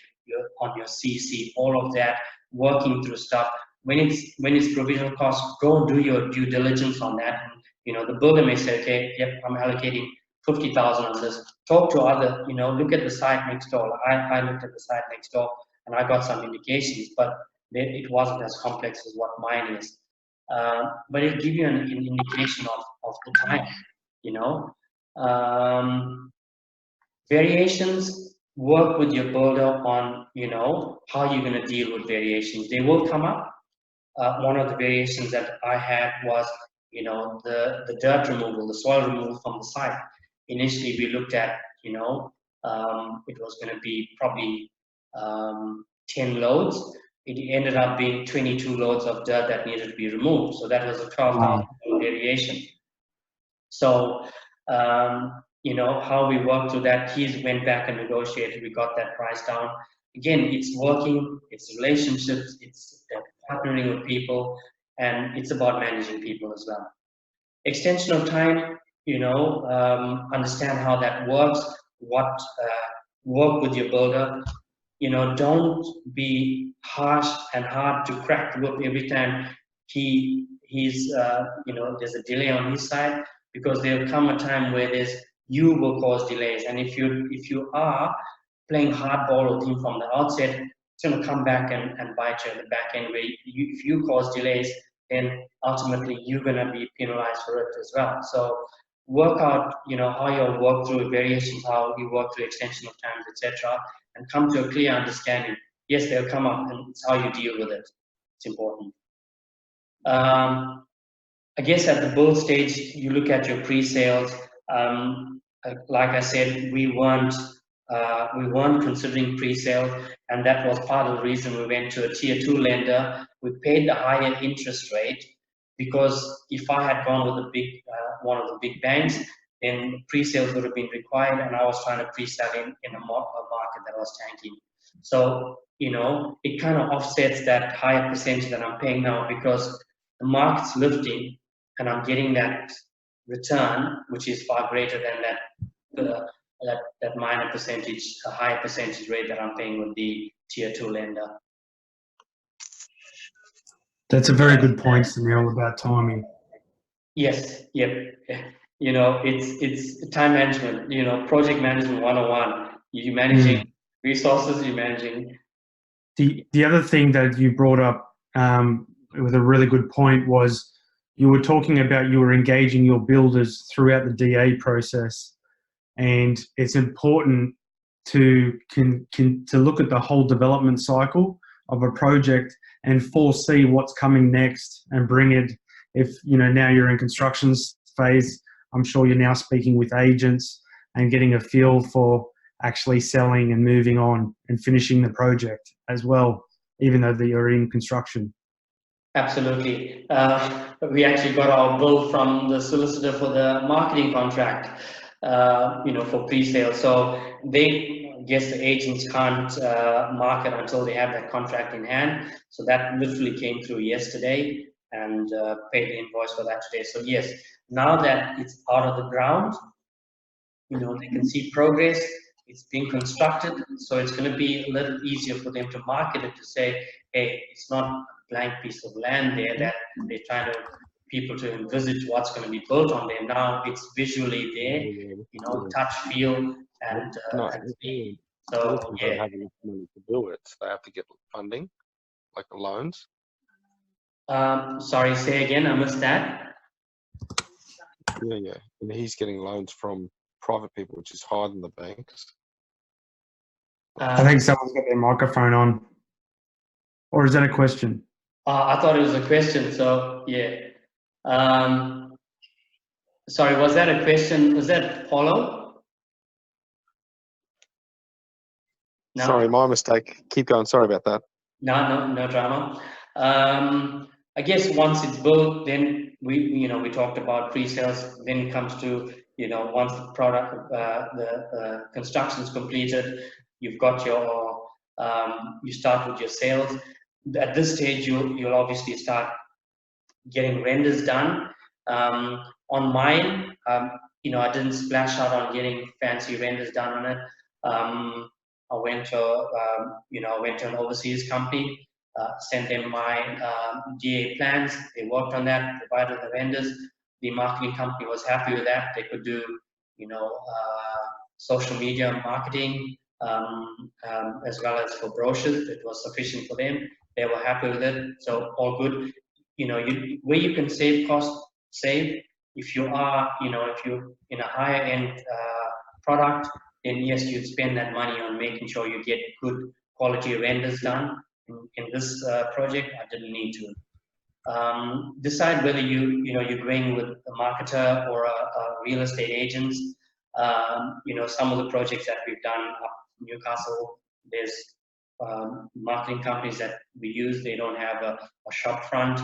[SPEAKER 1] on your CC, all of that, working through stuff. When it's provisional cost, go and do your due diligence on that. And, you know, the builder may say, okay, yep, I'm allocating 50,000 on this. Talk to other, you know, look at the site next door. I looked at the site next door and I got some indications, but it wasn't as complex as what mine is. But it'll give you an indication of the time, you know. Variations, work with your builder on, you know, how you're going to deal with variations. They will come up. One of the variations that I had was, you know, the dirt removal, the soil removal from the site. Initially, we looked at, you know, it was going to be probably 10 loads. It ended up being 22 loads of dirt that needed to be removed. So that was a 12,000 variation. So, you know, how we worked through that, he went back and negotiated, we got that price down. Again, it's working, it's relationships, it's partnering with people, and it's about managing people as well. Extension of time, you know, understand how that works, work with your builder. You know, don't be harsh and hard to crack the whip every time he's you know, there's a delay on his side, because there'll come a time where you will cause delays, and if you are playing hardball with him from the outset, it's going to come back and bite you in the back end, where if you cause delays, then ultimately you're going to be penalized for it as well. So work out, you know, how you'll work through variations, how you work through extension of times, etc., and come to a clear understanding. Yes, they'll come up, and it's how you deal with it. It's important. I guess at the build stage, you look at your pre-sales. Like I said, we weren't considering pre-sales, and that was part of the reason we went to a tier 2 lender. We paid the higher interest rate, because if I had gone with one of the big banks, then pre-sales would have been required, and I was trying to pre-sell in a market that was tanking. So, you know, it kind of offsets that higher percentage that I'm paying now, because the market's lifting and I'm getting that return, which is far greater than that minor percentage, a higher percentage rate that I'm paying with the tier 2 lender.
[SPEAKER 2] That's a very good point, Sunil, about timing.
[SPEAKER 1] Yes, yep. You know, it's time management, you know, project management 101. You're managing resources, you're managing.
[SPEAKER 2] The other thing that you brought up with a really good point was you were talking about you were engaging your builders throughout the DA process, and it's important to look at the whole development cycle of a project and foresee what's coming next and bring it. If you know now you're in construction phase, I'm sure you're now speaking with agents and getting a feel for actually selling and moving on and finishing the project as well, even though you're in construction.
[SPEAKER 1] Absolutely. We actually got our bill from the solicitor for the marketing contract, you know, for pre-sale. So I guess the agents can't market until they have that contract in hand. So that literally came through yesterday, and paid the invoice for that today. So yes, now that it's out of the ground, you know, they can see progress. It's being constructed, so it's going to be a little easier for them to market it, to say, hey, it's not a blank piece of land there that they're trying to people to envisage what's going to be built on there. Now it's visually there, you know, touch, feel, and speed. So
[SPEAKER 3] yeah, don't have enough money to build it, so they have to get funding, like the loans.
[SPEAKER 1] Sorry, say again, I missed that.
[SPEAKER 3] Yeah, and he's getting loans from private people, which is higher than the banks.
[SPEAKER 2] I think someone's got their microphone on. Or is that a question?
[SPEAKER 1] I thought it was a question, so yeah. Sorry, was that a question? Was that Paulo? No.
[SPEAKER 3] Sorry, my mistake. Keep going. Sorry about that.
[SPEAKER 1] No drama. I guess once it's built, then we talked about pre-sales. Then it comes to once the product, the construction is completed, you've got your, you start with your sales. At this stage, you'll obviously start getting renders done. On mine, I didn't splash out on getting fancy renders done on it. I went to, an overseas company, sent them my DA plans. They worked on that, provided the renders. The marketing company was happy with that. They could do, social media marketing, as well as for brochures. It was sufficient for them. They were happy with it, so all good. Where you can save cost, save. If you are, if you're in a higher end product, then yes, you'd spend that money on making sure you get good quality renders done. In this project, I didn't need to. Decide whether you're going with a marketer or a real estate agent. Some of the projects that we've done up in Newcastle, there's marketing companies that we use. They don't have a shop front.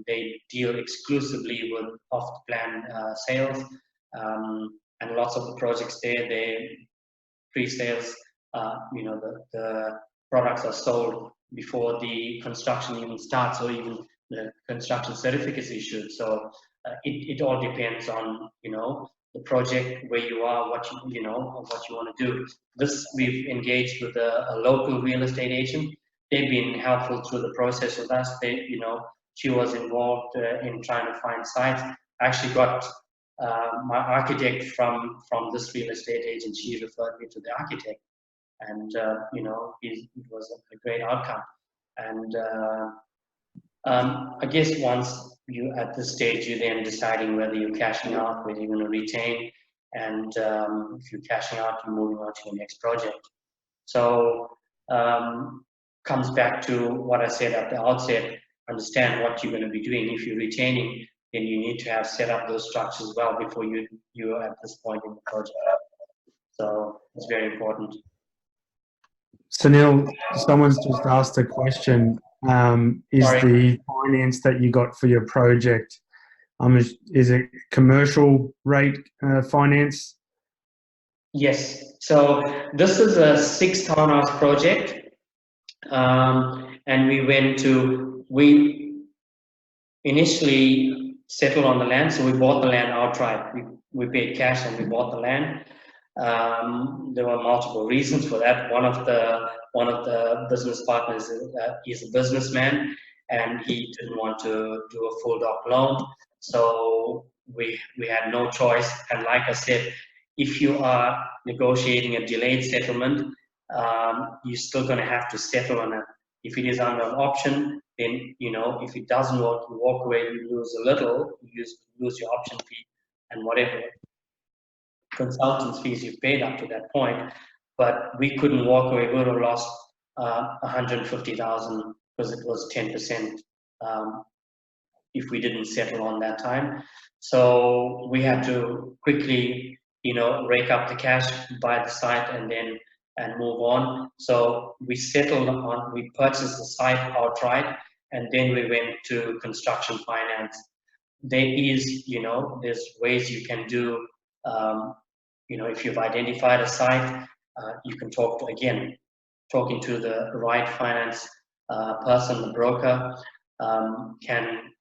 [SPEAKER 1] They deal exclusively with off-plan sales, and lots of the projects there, they pre-sales. The products are sold before the construction even starts, or even the construction certificate is issued. So it all depends on the project, where you are, what you want to do. This, we've engaged with a local real estate agent. They've been helpful through the process with us. She was involved in trying to find sites. I actually got my architect from this real estate agent. She referred me to the architect, and it was a great outcome. And I guess once you at this stage, you're then deciding whether you're cashing out, whether you're going to retain, and if you're cashing out, you're moving on to your next project. So comes back to what I said at the outset. Understand what you're going to be doing. If you're retaining, then you need to have set up those structures well before you're at this point in the project. So it's very important.
[SPEAKER 2] Sunil, someone's just asked a question. Is
[SPEAKER 1] Sorry.
[SPEAKER 2] the finance that you got for your project, is it commercial rate finance?
[SPEAKER 1] Yes. So this is a 6 townhouse project, and we initially settled on the land. So we bought the land outright. We paid cash and we bought the land. There were multiple reasons for that. One of the business partners is a businessman, and he didn't want to do a full doc loan. So we had no choice. And like I said, if you are negotiating a delayed settlement, you're still going to have to settle on it. If it is under an option, then if it doesn't work, you walk away, you lose a little, you lose your option fee and whatever consultants fees you've paid up to that point. But we couldn't walk away. We would have lost 150,000 because it was 10% if we didn't settle on that time. So we had to quickly rake up the cash, buy the site, and move on. So we purchased the site outright, and then we went to construction finance. There's ways you can do, if you've identified a site, you can talking to the right finance person, the broker, can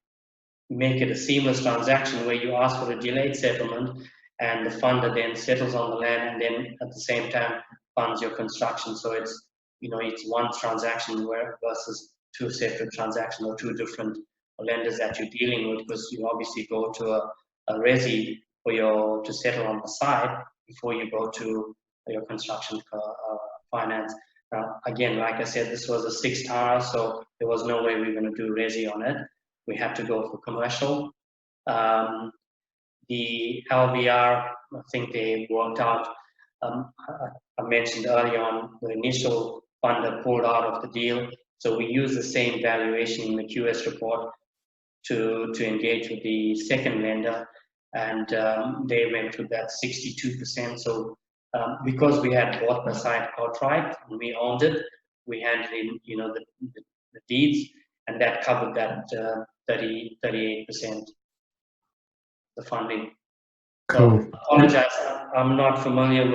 [SPEAKER 1] make it a seamless transaction where you ask for a delayed settlement, and the funder then settles on the land, and then at the same time funds your construction. So it's one transaction versus 2 separate transactions or 2 different lenders that you're dealing with, because you obviously go to a resi to settle on the site before you go to your construction finance. Again, like I said, this was a 6 townhouse, so there was no way we were going to do resi on it. We had to go for commercial. The LVR, I think they worked out. I mentioned earlier on, the initial funder pulled out of the deal, so we used the same valuation in the QS report to engage with the second lender, and they went with that 62%. So because we had bought the site outright and we owned it, we handed in the deeds, and that covered that 38%, the funding.
[SPEAKER 2] Cool.
[SPEAKER 1] So apologize, I'm not familiar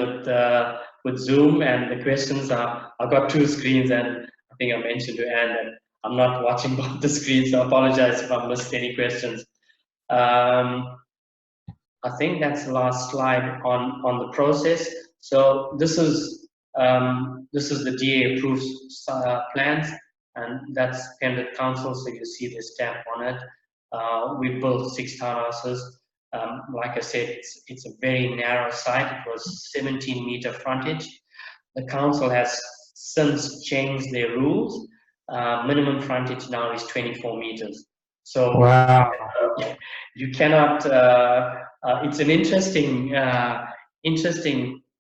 [SPEAKER 1] with Zoom, and the questions are, I've got two screens, and I think I mentioned to Anne that I'm not watching both the screens, so I apologize if I missed any questions. I think that's the last slide on the process. So this is the DA approved plans, and that's pendant council. So you see the stamp on it. We built 6 townhouses. Like I said, it's a very narrow site. It was 17-meter frontage. The council has since changed their rules. Minimum frontage now is 24 meters. So
[SPEAKER 2] Wow.
[SPEAKER 1] you cannot. It's an interesting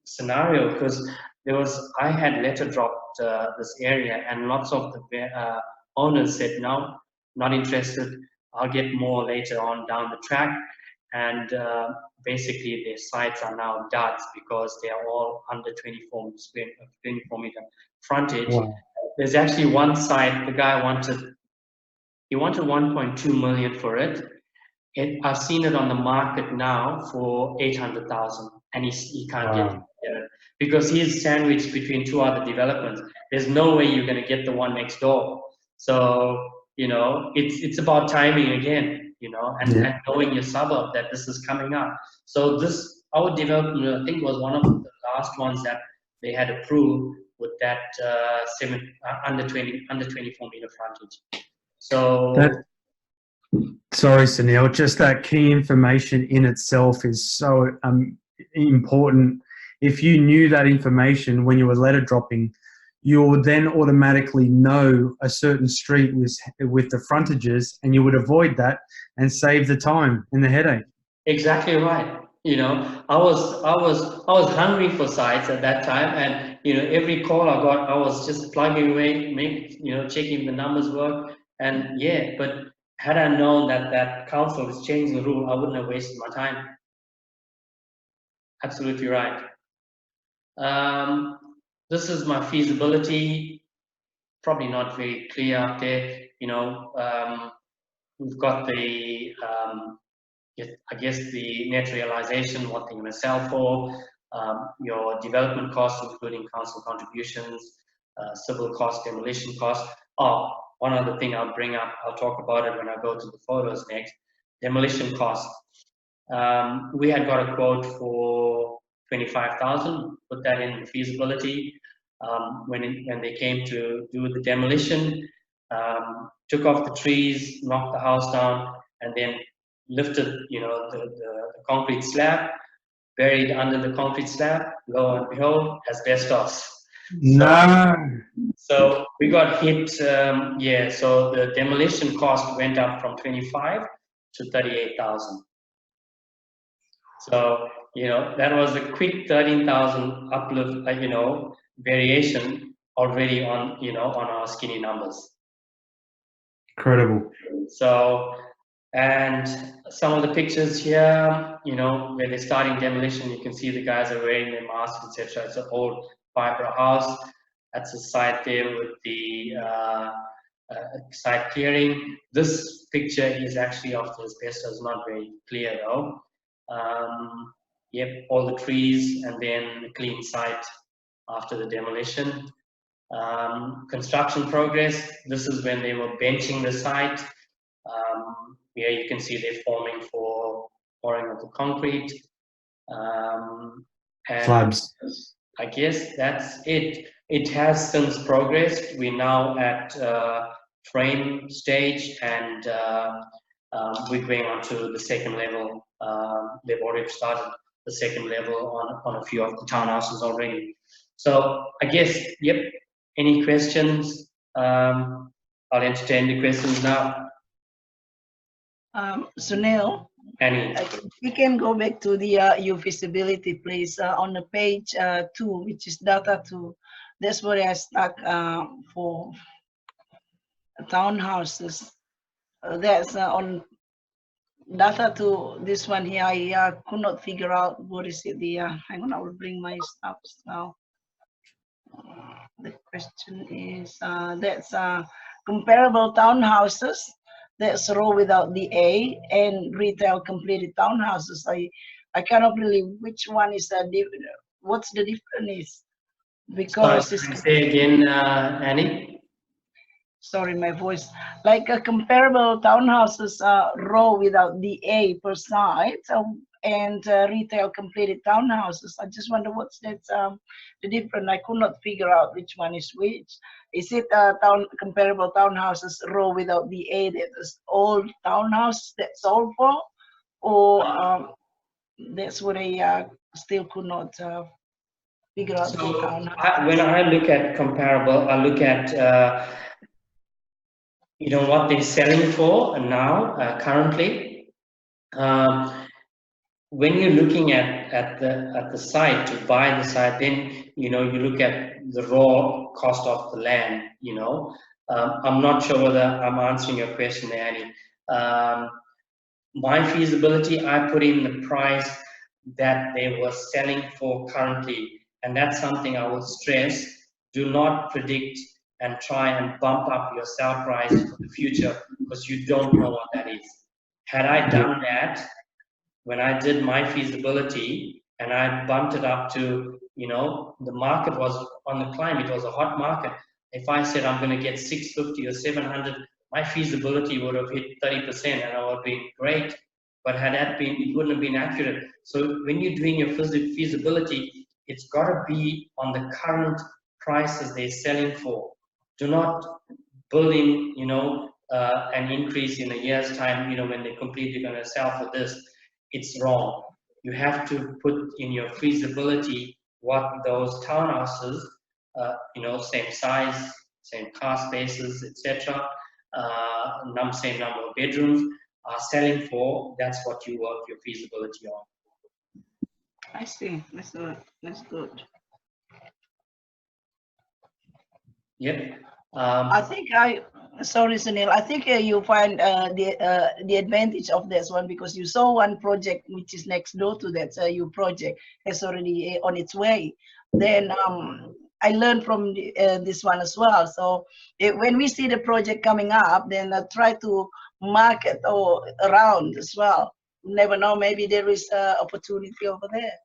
[SPEAKER 1] scenario, because I had letter dropped this area, and lots of the owners said no, not interested. I'll get more later on down the track, and basically their sites are now duds because they are all under 24 meter frontage.
[SPEAKER 2] Wow.
[SPEAKER 1] There's actually one site, the guy wanted 1.2 million for it. I've seen it on the market now for 800,000, and he can't get it because he's sandwiched between 2 other developments. There's no way you're going to get the one next door. So it's about timing again, and knowing your suburb that this is coming up. So our development, I think, was one of the last ones that they had approved with that under 24 meter frontage. So.
[SPEAKER 2] Sorry, Sunil, just that key information in itself is so important. If you knew that information when you were letter dropping, you would then automatically know a certain street with the frontages, and you would avoid that and save the time and the headache.
[SPEAKER 1] Exactly right. I was hungry for sites at that time, and every call I got, I was just plugging away, checking the numbers work, and but had I known that council is changing the rule, I wouldn't have wasted my time. Absolutely right. This is my feasibility. Probably not very clear out there. We've got the I guess the net realization, what they're going to sell for, your development costs, including council contributions, civil cost, demolition costs. Oh, one other thing I'll bring up, I'll talk about it when I go to the photos next. Demolition costs. We had got a quote for 25,000, put that in feasibility. When they came to do the demolition, took off the trees, knocked the house down, and then lifted, the concrete slab, buried under the concrete slab. Lo and behold, asbestos.
[SPEAKER 2] No.
[SPEAKER 1] So we got hit. So the demolition cost went up from 25 to 38,000. So that was a quick 13,000 uplift. Variation already on on our skinny numbers.
[SPEAKER 2] Incredible.
[SPEAKER 1] So. And some of the pictures here, where they're starting demolition, you can see the guys are wearing their masks, etc. It's an old fiber house. That's a site there with the site clearing. This picture is actually of the asbestos, not very clear though. All the trees, and then a clean site after the demolition. Construction progress. This is when they were benching the site. Here you can see they're forming for pouring of the concrete. And
[SPEAKER 2] Slabs.
[SPEAKER 1] I guess that's it. It has since progressed. We're now at frame stage, and we're going on to the second level. They've already started the second level on a few of the townhouses already. So I guess, any questions? I'll entertain the questions now.
[SPEAKER 4] Sunil,
[SPEAKER 1] Annie.
[SPEAKER 4] we can go back to the your feasibility, please, on the page 2, which is data 2. That's where I stuck for townhouses. That's on data 2. This one here, I could not figure out what is it. Hang on, I will bring my stuff now. The question is that's comparable townhouses. That's row without the A, and retail completed townhouses. I cannot really which one is what's the difference is, because
[SPEAKER 1] Sorry, can you say again, Annie?
[SPEAKER 4] sorry, my voice, like a comparable townhouses row without the A per side, and retail completed townhouses. I just wonder what's that the difference. I could not figure out which one is which. Is it comparable townhouses row without the A, that is all townhouse that's all for, or that's what I still could not figure out.
[SPEAKER 1] So
[SPEAKER 4] The townhouse.
[SPEAKER 1] when I look at comparable, I look at you know what they're selling for now currently. When you're looking at the site to buy the site, then you know you look at the raw cost of the land. You know, I'm not sure whether I'm answering your question, Annie. My feasibility, I put in the price that they were selling for currently, and that's something I would stress. Do not predict and try and bump up your sell price for the future, because you don't know what that is. Had I done that when I did my feasibility and I bumped it up to, you know, the market was on the climb, it was a hot market. If I said I'm going to get 650 or 700, my feasibility would have hit 30% and I would have been great. But had that been, it wouldn't have been accurate. So when you're doing your feasibility, it's got to be on the current prices they're selling for. Do not build in, you know, an increase in a year's time, you know, when they're completely going to sell for this. It's wrong. You have to put in your feasibility what those townhouses, you know, same size, same car spaces, etc., same number of bedrooms are selling for. That's what you work your feasibility on.
[SPEAKER 4] I see. That's good. That's good.
[SPEAKER 1] Yep.
[SPEAKER 4] I think sorry, Sunil. I think you find the advantage of this one, because you saw one project which is next door to that your project is already on its way. Then I learned from this one as well. So when we see the project coming up, then try to market or around as well. Never know, maybe there is opportunity over there.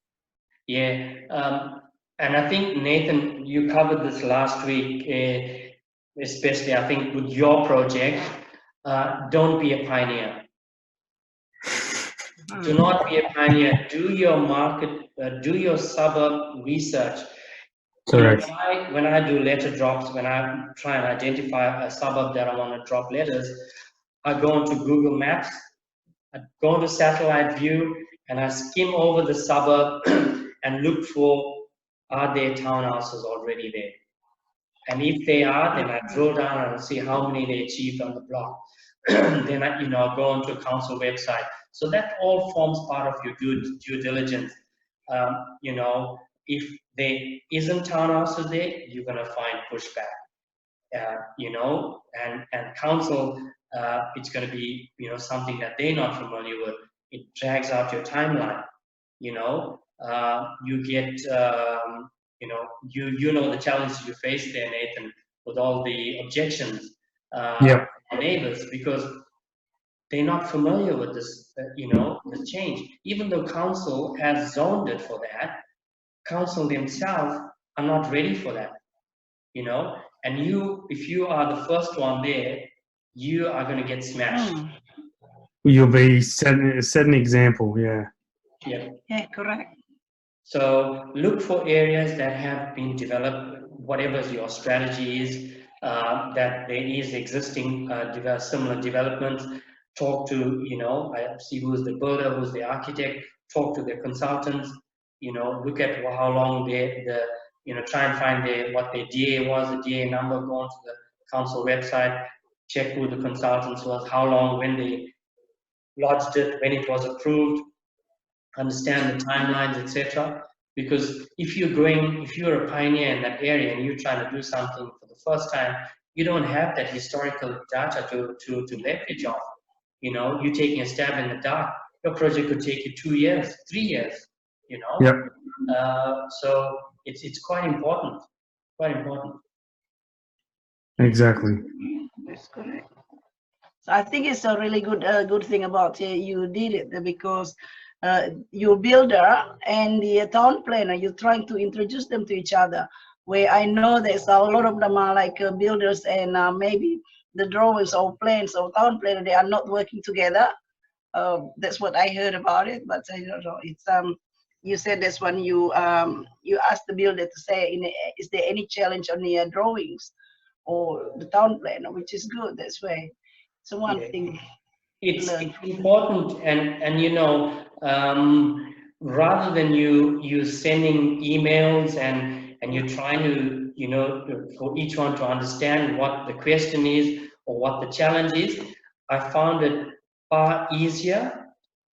[SPEAKER 1] Yeah, and I think Nathan, you covered this last week, especially I think with your project. Don't be a pioneer. Do not be a pioneer. Do your market, do your suburb research.
[SPEAKER 2] Correct.
[SPEAKER 1] You know, when I do letter drops, when I try and identify a suburb that I want to drop letters, I go into Google Maps, I go into satellite view, and I skim over the suburb and look for, are there townhouses already there? And if they are, then I drill down and see how many they achieved on the block. Then I, you know, go onto a council website. So that all forms part of your due diligence. You know, if there isn't townhouses there, you're going to find pushback. You know, and council, it's going to be, you know, something that they're not familiar with. It drags out your timeline. You know, you get, you know, you know the challenges you face there, Nathan, with all the objections from neighbors, because they're not familiar with this, you know, the change. Even though council has zoned it for that, council themselves are not ready for that, you know. And you, if you are the first one there, you are going to get smashed.
[SPEAKER 2] You'll be set an example, yeah.
[SPEAKER 4] Yeah, correct.
[SPEAKER 1] So look for areas that have been developed, whatever your strategy is, that there is existing similar developments. Talk to, you know, see who's the builder, who's the architect, talk to the consultants, you know, look at how long you know, try and find what their DA was, the DA number, go onto the council website, check who the consultants was, how long, when they lodged it, when it was approved, understand the timelines, etc. Because if you're a pioneer in that area and you're trying to do something for the first time, you don't have that historical data to leverage off. You know, you're taking a stab in the dark. Your project could take you 2 years, 3 years. You know, so it's quite important. Quite important.
[SPEAKER 2] Exactly.
[SPEAKER 4] That's correct. So I think it's a really good thing about you did it, because your builder and the town planner, you're trying to introduce them to each other. Where I know there's a lot of them are like builders and maybe the drawings or plans or town planner, they are not working together. That's what I heard about it, but I don't know. It's you said that's when you asked the builder to say, is there any challenge on the drawings or the town planner, which is good. That's why. So one
[SPEAKER 1] Yeah.
[SPEAKER 4] thing.
[SPEAKER 1] It's
[SPEAKER 4] Learn.
[SPEAKER 1] important, and you know, rather than you sending emails and you're trying to, you know, for each one to understand what the question is or what the challenge is, I found it far easier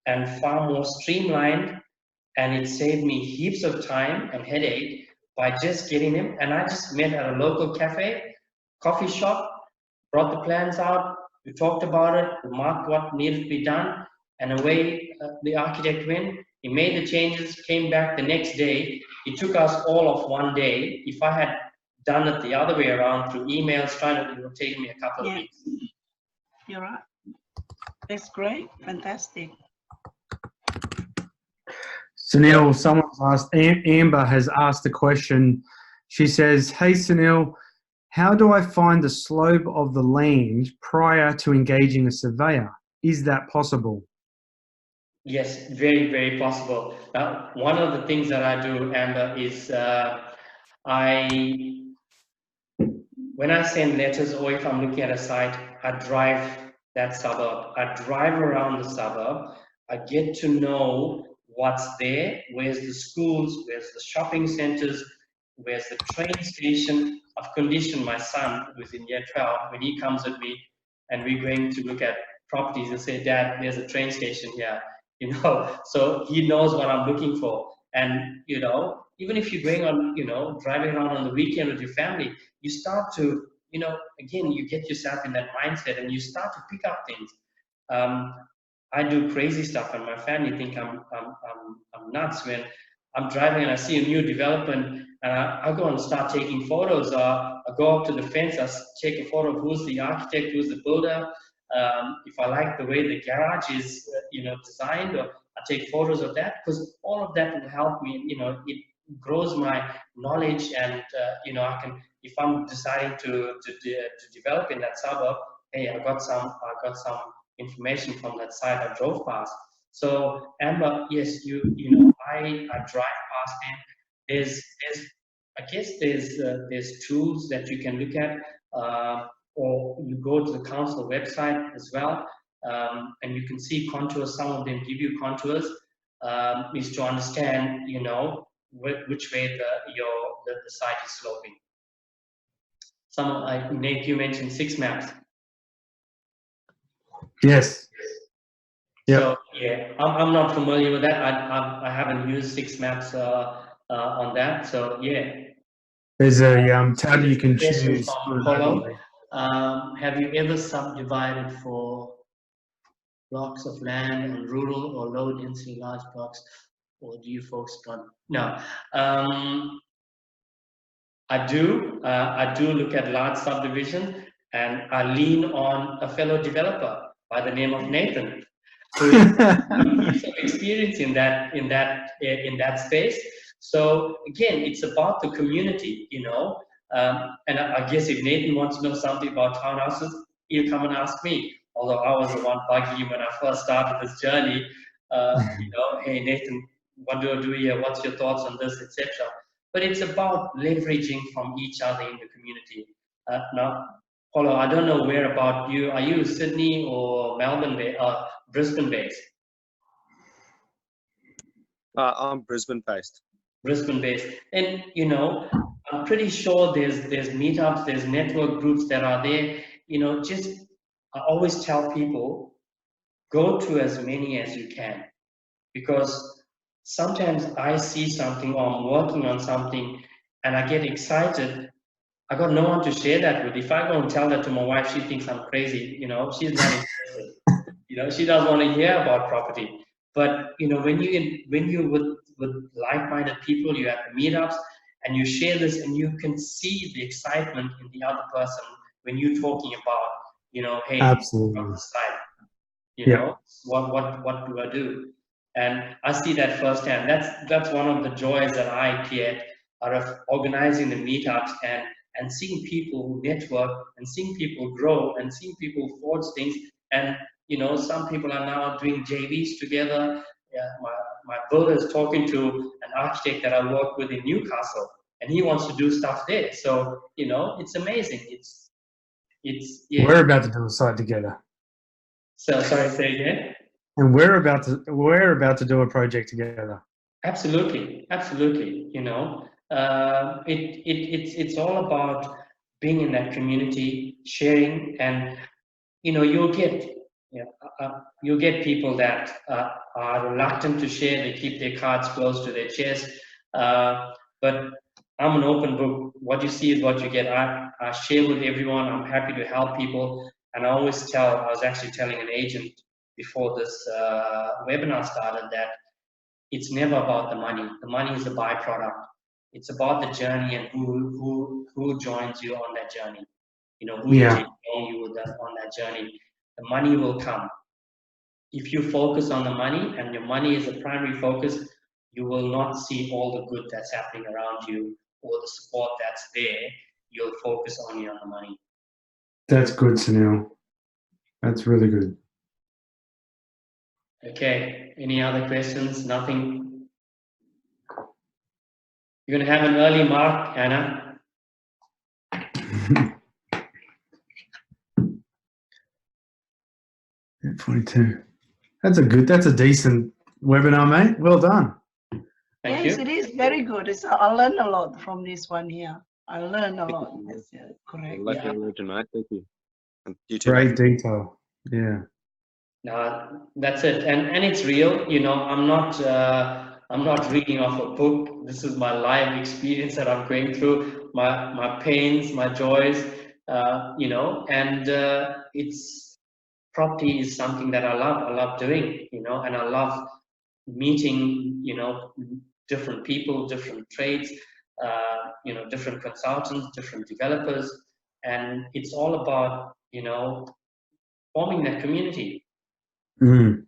[SPEAKER 1] and far more streamlined, and it saved me heaps of time and headache by just getting them. And I just met at a local cafe, coffee shop, brought the plans out, we talked about it, we marked what needed to be done, and away the architect went. He made the changes, came back the next day. It took us all of one day. If I had done it the other way around through emails, trying to, it would take me a couple of
[SPEAKER 4] Yeah,
[SPEAKER 1] weeks.
[SPEAKER 4] you're right. That's great. Fantastic.
[SPEAKER 2] Sunil, someone's asked, Amber has asked a question. She says, hey Sunil, how do I find the slope of the land prior to engaging a surveyor? Is that possible?
[SPEAKER 1] Yes, very, very possible. Now, one of the things that I do, Amber, is when I send letters or if I'm looking at a site, I drive that suburb. I drive around the suburb. I get to know what's there, where's the schools, where's the shopping centers, where's the train station. I've conditioned my son, who's in year 12, when he comes with me and we're going to look at properties and say, Dad, there's a train station here, you know, so he knows what I'm looking for. And, you know, even if you're going on, you know, driving around on the weekend with your family, you start to, you know, again, you get yourself in that mindset and you start to pick up things. I do crazy stuff and my family think I'm nuts when I'm driving and I see a new development and I go and start taking photos. I go up to the fence, I take a photo of who's the architect, who's the builder. If I like the way the garage is, you know, designed, or I take photos of that, because all of that will help me. You know, it grows my knowledge, and you know, I can, if I'm deciding to develop in that suburb, hey, I got some information from that site I drove past. So Amber, yes, you know, I drive past them. There's I guess there's tools that you can look at, or you go to the council website as well, and you can see contours. Some of them give you contours. Is to understand, you know, which way the site is sloping. Some, like Nate, you mentioned 6 maps.
[SPEAKER 2] Yes. Yep.
[SPEAKER 1] So yeah, I'm not familiar with that. I haven't used 6 maps on that. So yeah.
[SPEAKER 2] There's a tab you can
[SPEAKER 1] Question
[SPEAKER 2] choose.
[SPEAKER 1] from Polo. Have you ever subdivided for blocks of land and rural or low density large blocks, or do you focus on? No. I do look at large subdivision, and I lean on a fellow developer by the name of Nathan, who has some experience in that space. So again, it's about the community, you know. And I guess if Nathan wants to know something about townhouses, he'll come and ask me. Although I was the one bugging him when I first started this journey, you know, hey Nathan, what do I do here? What's your thoughts on this, etc. But it's about leveraging from each other in the community. Now, Paulo, I don't know where about you. Are you Sydney or Melbourne based, Brisbane based?
[SPEAKER 3] I'm Brisbane based.
[SPEAKER 1] Brisbane based, and you know, I'm pretty sure there's meetups, there's network groups that are there. You know, just I always tell people, go to as many as you can, because sometimes I see something or I'm working on something and I get excited. I got no one to share that with. If I go and tell that to my wife, she thinks I'm crazy. You know, she's not interested. You know, she doesn't want to hear about property. But you know, when you with like-minded people, you have the meetups and you share this, and you can see the excitement in the other person when you're talking about, you know, hey,
[SPEAKER 2] Absolutely.
[SPEAKER 1] from the side, you
[SPEAKER 2] Yeah.
[SPEAKER 1] know, what do I do? And I see that firsthand. That's one of the joys that I get out of organizing the meetups and seeing people network and seeing people grow and seeing people forge things. And some people are now doing JVs together. Yeah, my brother is talking to an architect that I work with in Newcastle, and he wants to do stuff there. So it's amazing. It's yeah.
[SPEAKER 2] We're about to do a site together.
[SPEAKER 1] So sorry, say again.
[SPEAKER 2] And we're about to do a project together.
[SPEAKER 1] Absolutely, absolutely. It's all about being in that community, sharing, and you'll get you'll get people that are reluctant to share. They keep their cards close to their chest. But I'm an open book. What you see is what you get. I share with everyone. I'm happy to help people, and I always tell. I was actually telling an agent before this webinar started that it's never about the money. The money is a byproduct. It's about the journey and who joins you on that journey. Who you take along you on that journey. The money will come. If you focus on the money and your money is the primary focus, you will not see all the good that's happening around you or the support that's there. You'll focus only on the money.
[SPEAKER 2] That's good, Sunil. That's really good.
[SPEAKER 1] Okay, any other questions? Nothing? You're going to have an early mark, Anna.
[SPEAKER 2] 42. That's a decent webinar, mate. Well done.
[SPEAKER 1] Thank
[SPEAKER 4] yes,
[SPEAKER 1] you.
[SPEAKER 4] it is very good. I learned a lot from this one here. I learned a lot. That's correct.
[SPEAKER 3] Lucky legend, mate. Thank you. And you too.
[SPEAKER 2] Great detail. Yeah.
[SPEAKER 1] No, that's it, and it's real. I'm not reading off a book. This is my live experience that I'm going through, my pains, my joys, and it's property is something that I love. I love doing, and I love meeting, different people, different trades, different consultants, different developers, and it's all about, forming that community.
[SPEAKER 2] Mm.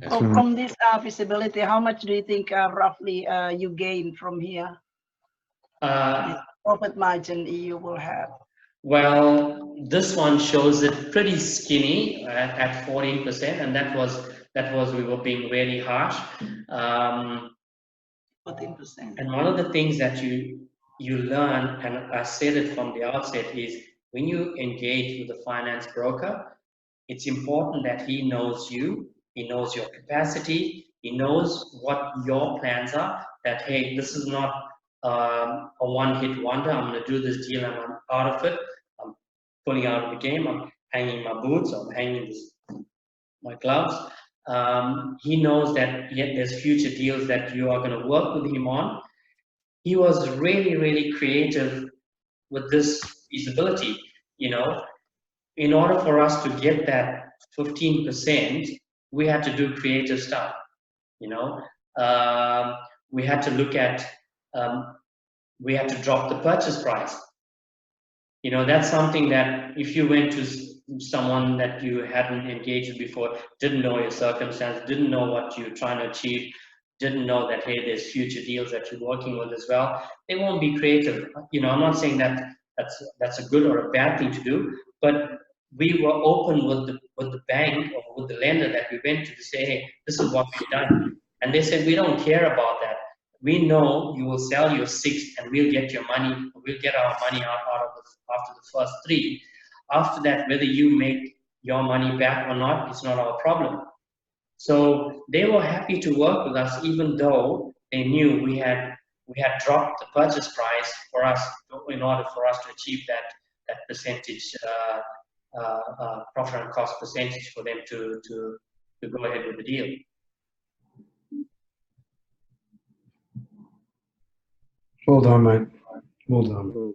[SPEAKER 4] From this feasibility, how much do you think roughly you gain from here? Profit margin you will have?
[SPEAKER 1] Well, this one shows it pretty skinny at 14%, and that was we were being really harsh.
[SPEAKER 4] 14%.
[SPEAKER 1] And one of the things that you learn, and I said it from the outset, is when you engage with a finance broker, it's important that he knows you, he knows your capacity, he knows what your plans are, that, hey, this is not a one-hit wonder, I'm going to do this deal and I'm out of it, I'm pulling out of the game, I'm hanging my boots, I'm hanging my gloves. He knows that there's future deals that you are going to work with him on. He was really, really creative with this feasibility, in order for us to get that 15%, we had to do creative stuff. We had to look at, we had to drop the purchase price. That's something that if you went to someone that you hadn't engaged with before, didn't know your circumstance, didn't know what you're trying to achieve, didn't know that, hey, there's future deals that you're working with as well, they won't be creative. I'm not saying that that's a good or a bad thing to do, but we were open with the bank or with the lender that we went to say, hey, this is what we've done. And they said, we don't care about that. We know you will sell your 6 and we'll get your money, we'll get our money out of after the first 3. After that, whether you make your money back or not, it's not our problem. So they were happy to work with us, even though they knew we had dropped the purchase price for us in order for us to achieve that percentage, profit and cost percentage for them to go ahead with the deal.
[SPEAKER 2] Well done, mate. Well done.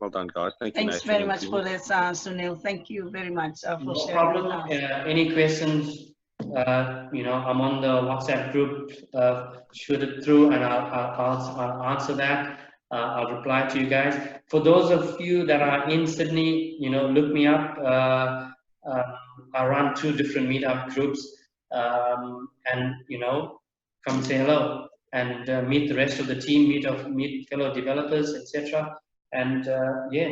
[SPEAKER 3] Well done, guys. Thank you.
[SPEAKER 4] Thanks
[SPEAKER 3] Nathan.
[SPEAKER 4] very much for this, Sunil. Thank you very much for
[SPEAKER 1] No
[SPEAKER 4] sharing
[SPEAKER 1] problem.
[SPEAKER 4] with us.
[SPEAKER 1] Any questions? I'm on the WhatsApp group. Shoot it through, and I'll answer that. I'll reply to you guys. For those of you that are in Sydney, look me up. I run 2 different meetup groups. and come say hello and meet the rest of the team, meet fellow developers, etc. And yeah,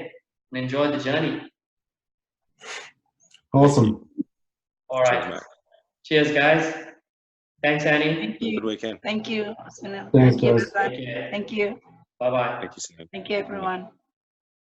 [SPEAKER 1] and enjoy the journey.
[SPEAKER 2] Awesome.
[SPEAKER 1] All right.
[SPEAKER 3] Cheers, mate.
[SPEAKER 1] Cheers, guys. Thanks, Annie.
[SPEAKER 4] Thank you.
[SPEAKER 3] Good weekend.
[SPEAKER 4] Thank you, Sunil.
[SPEAKER 2] Thanks,
[SPEAKER 4] Thank you,
[SPEAKER 2] guys.
[SPEAKER 4] everyone.
[SPEAKER 1] Take care.
[SPEAKER 4] Thank you.
[SPEAKER 1] Bye-bye.
[SPEAKER 3] Thank you, Sam.
[SPEAKER 4] Thank you, everyone.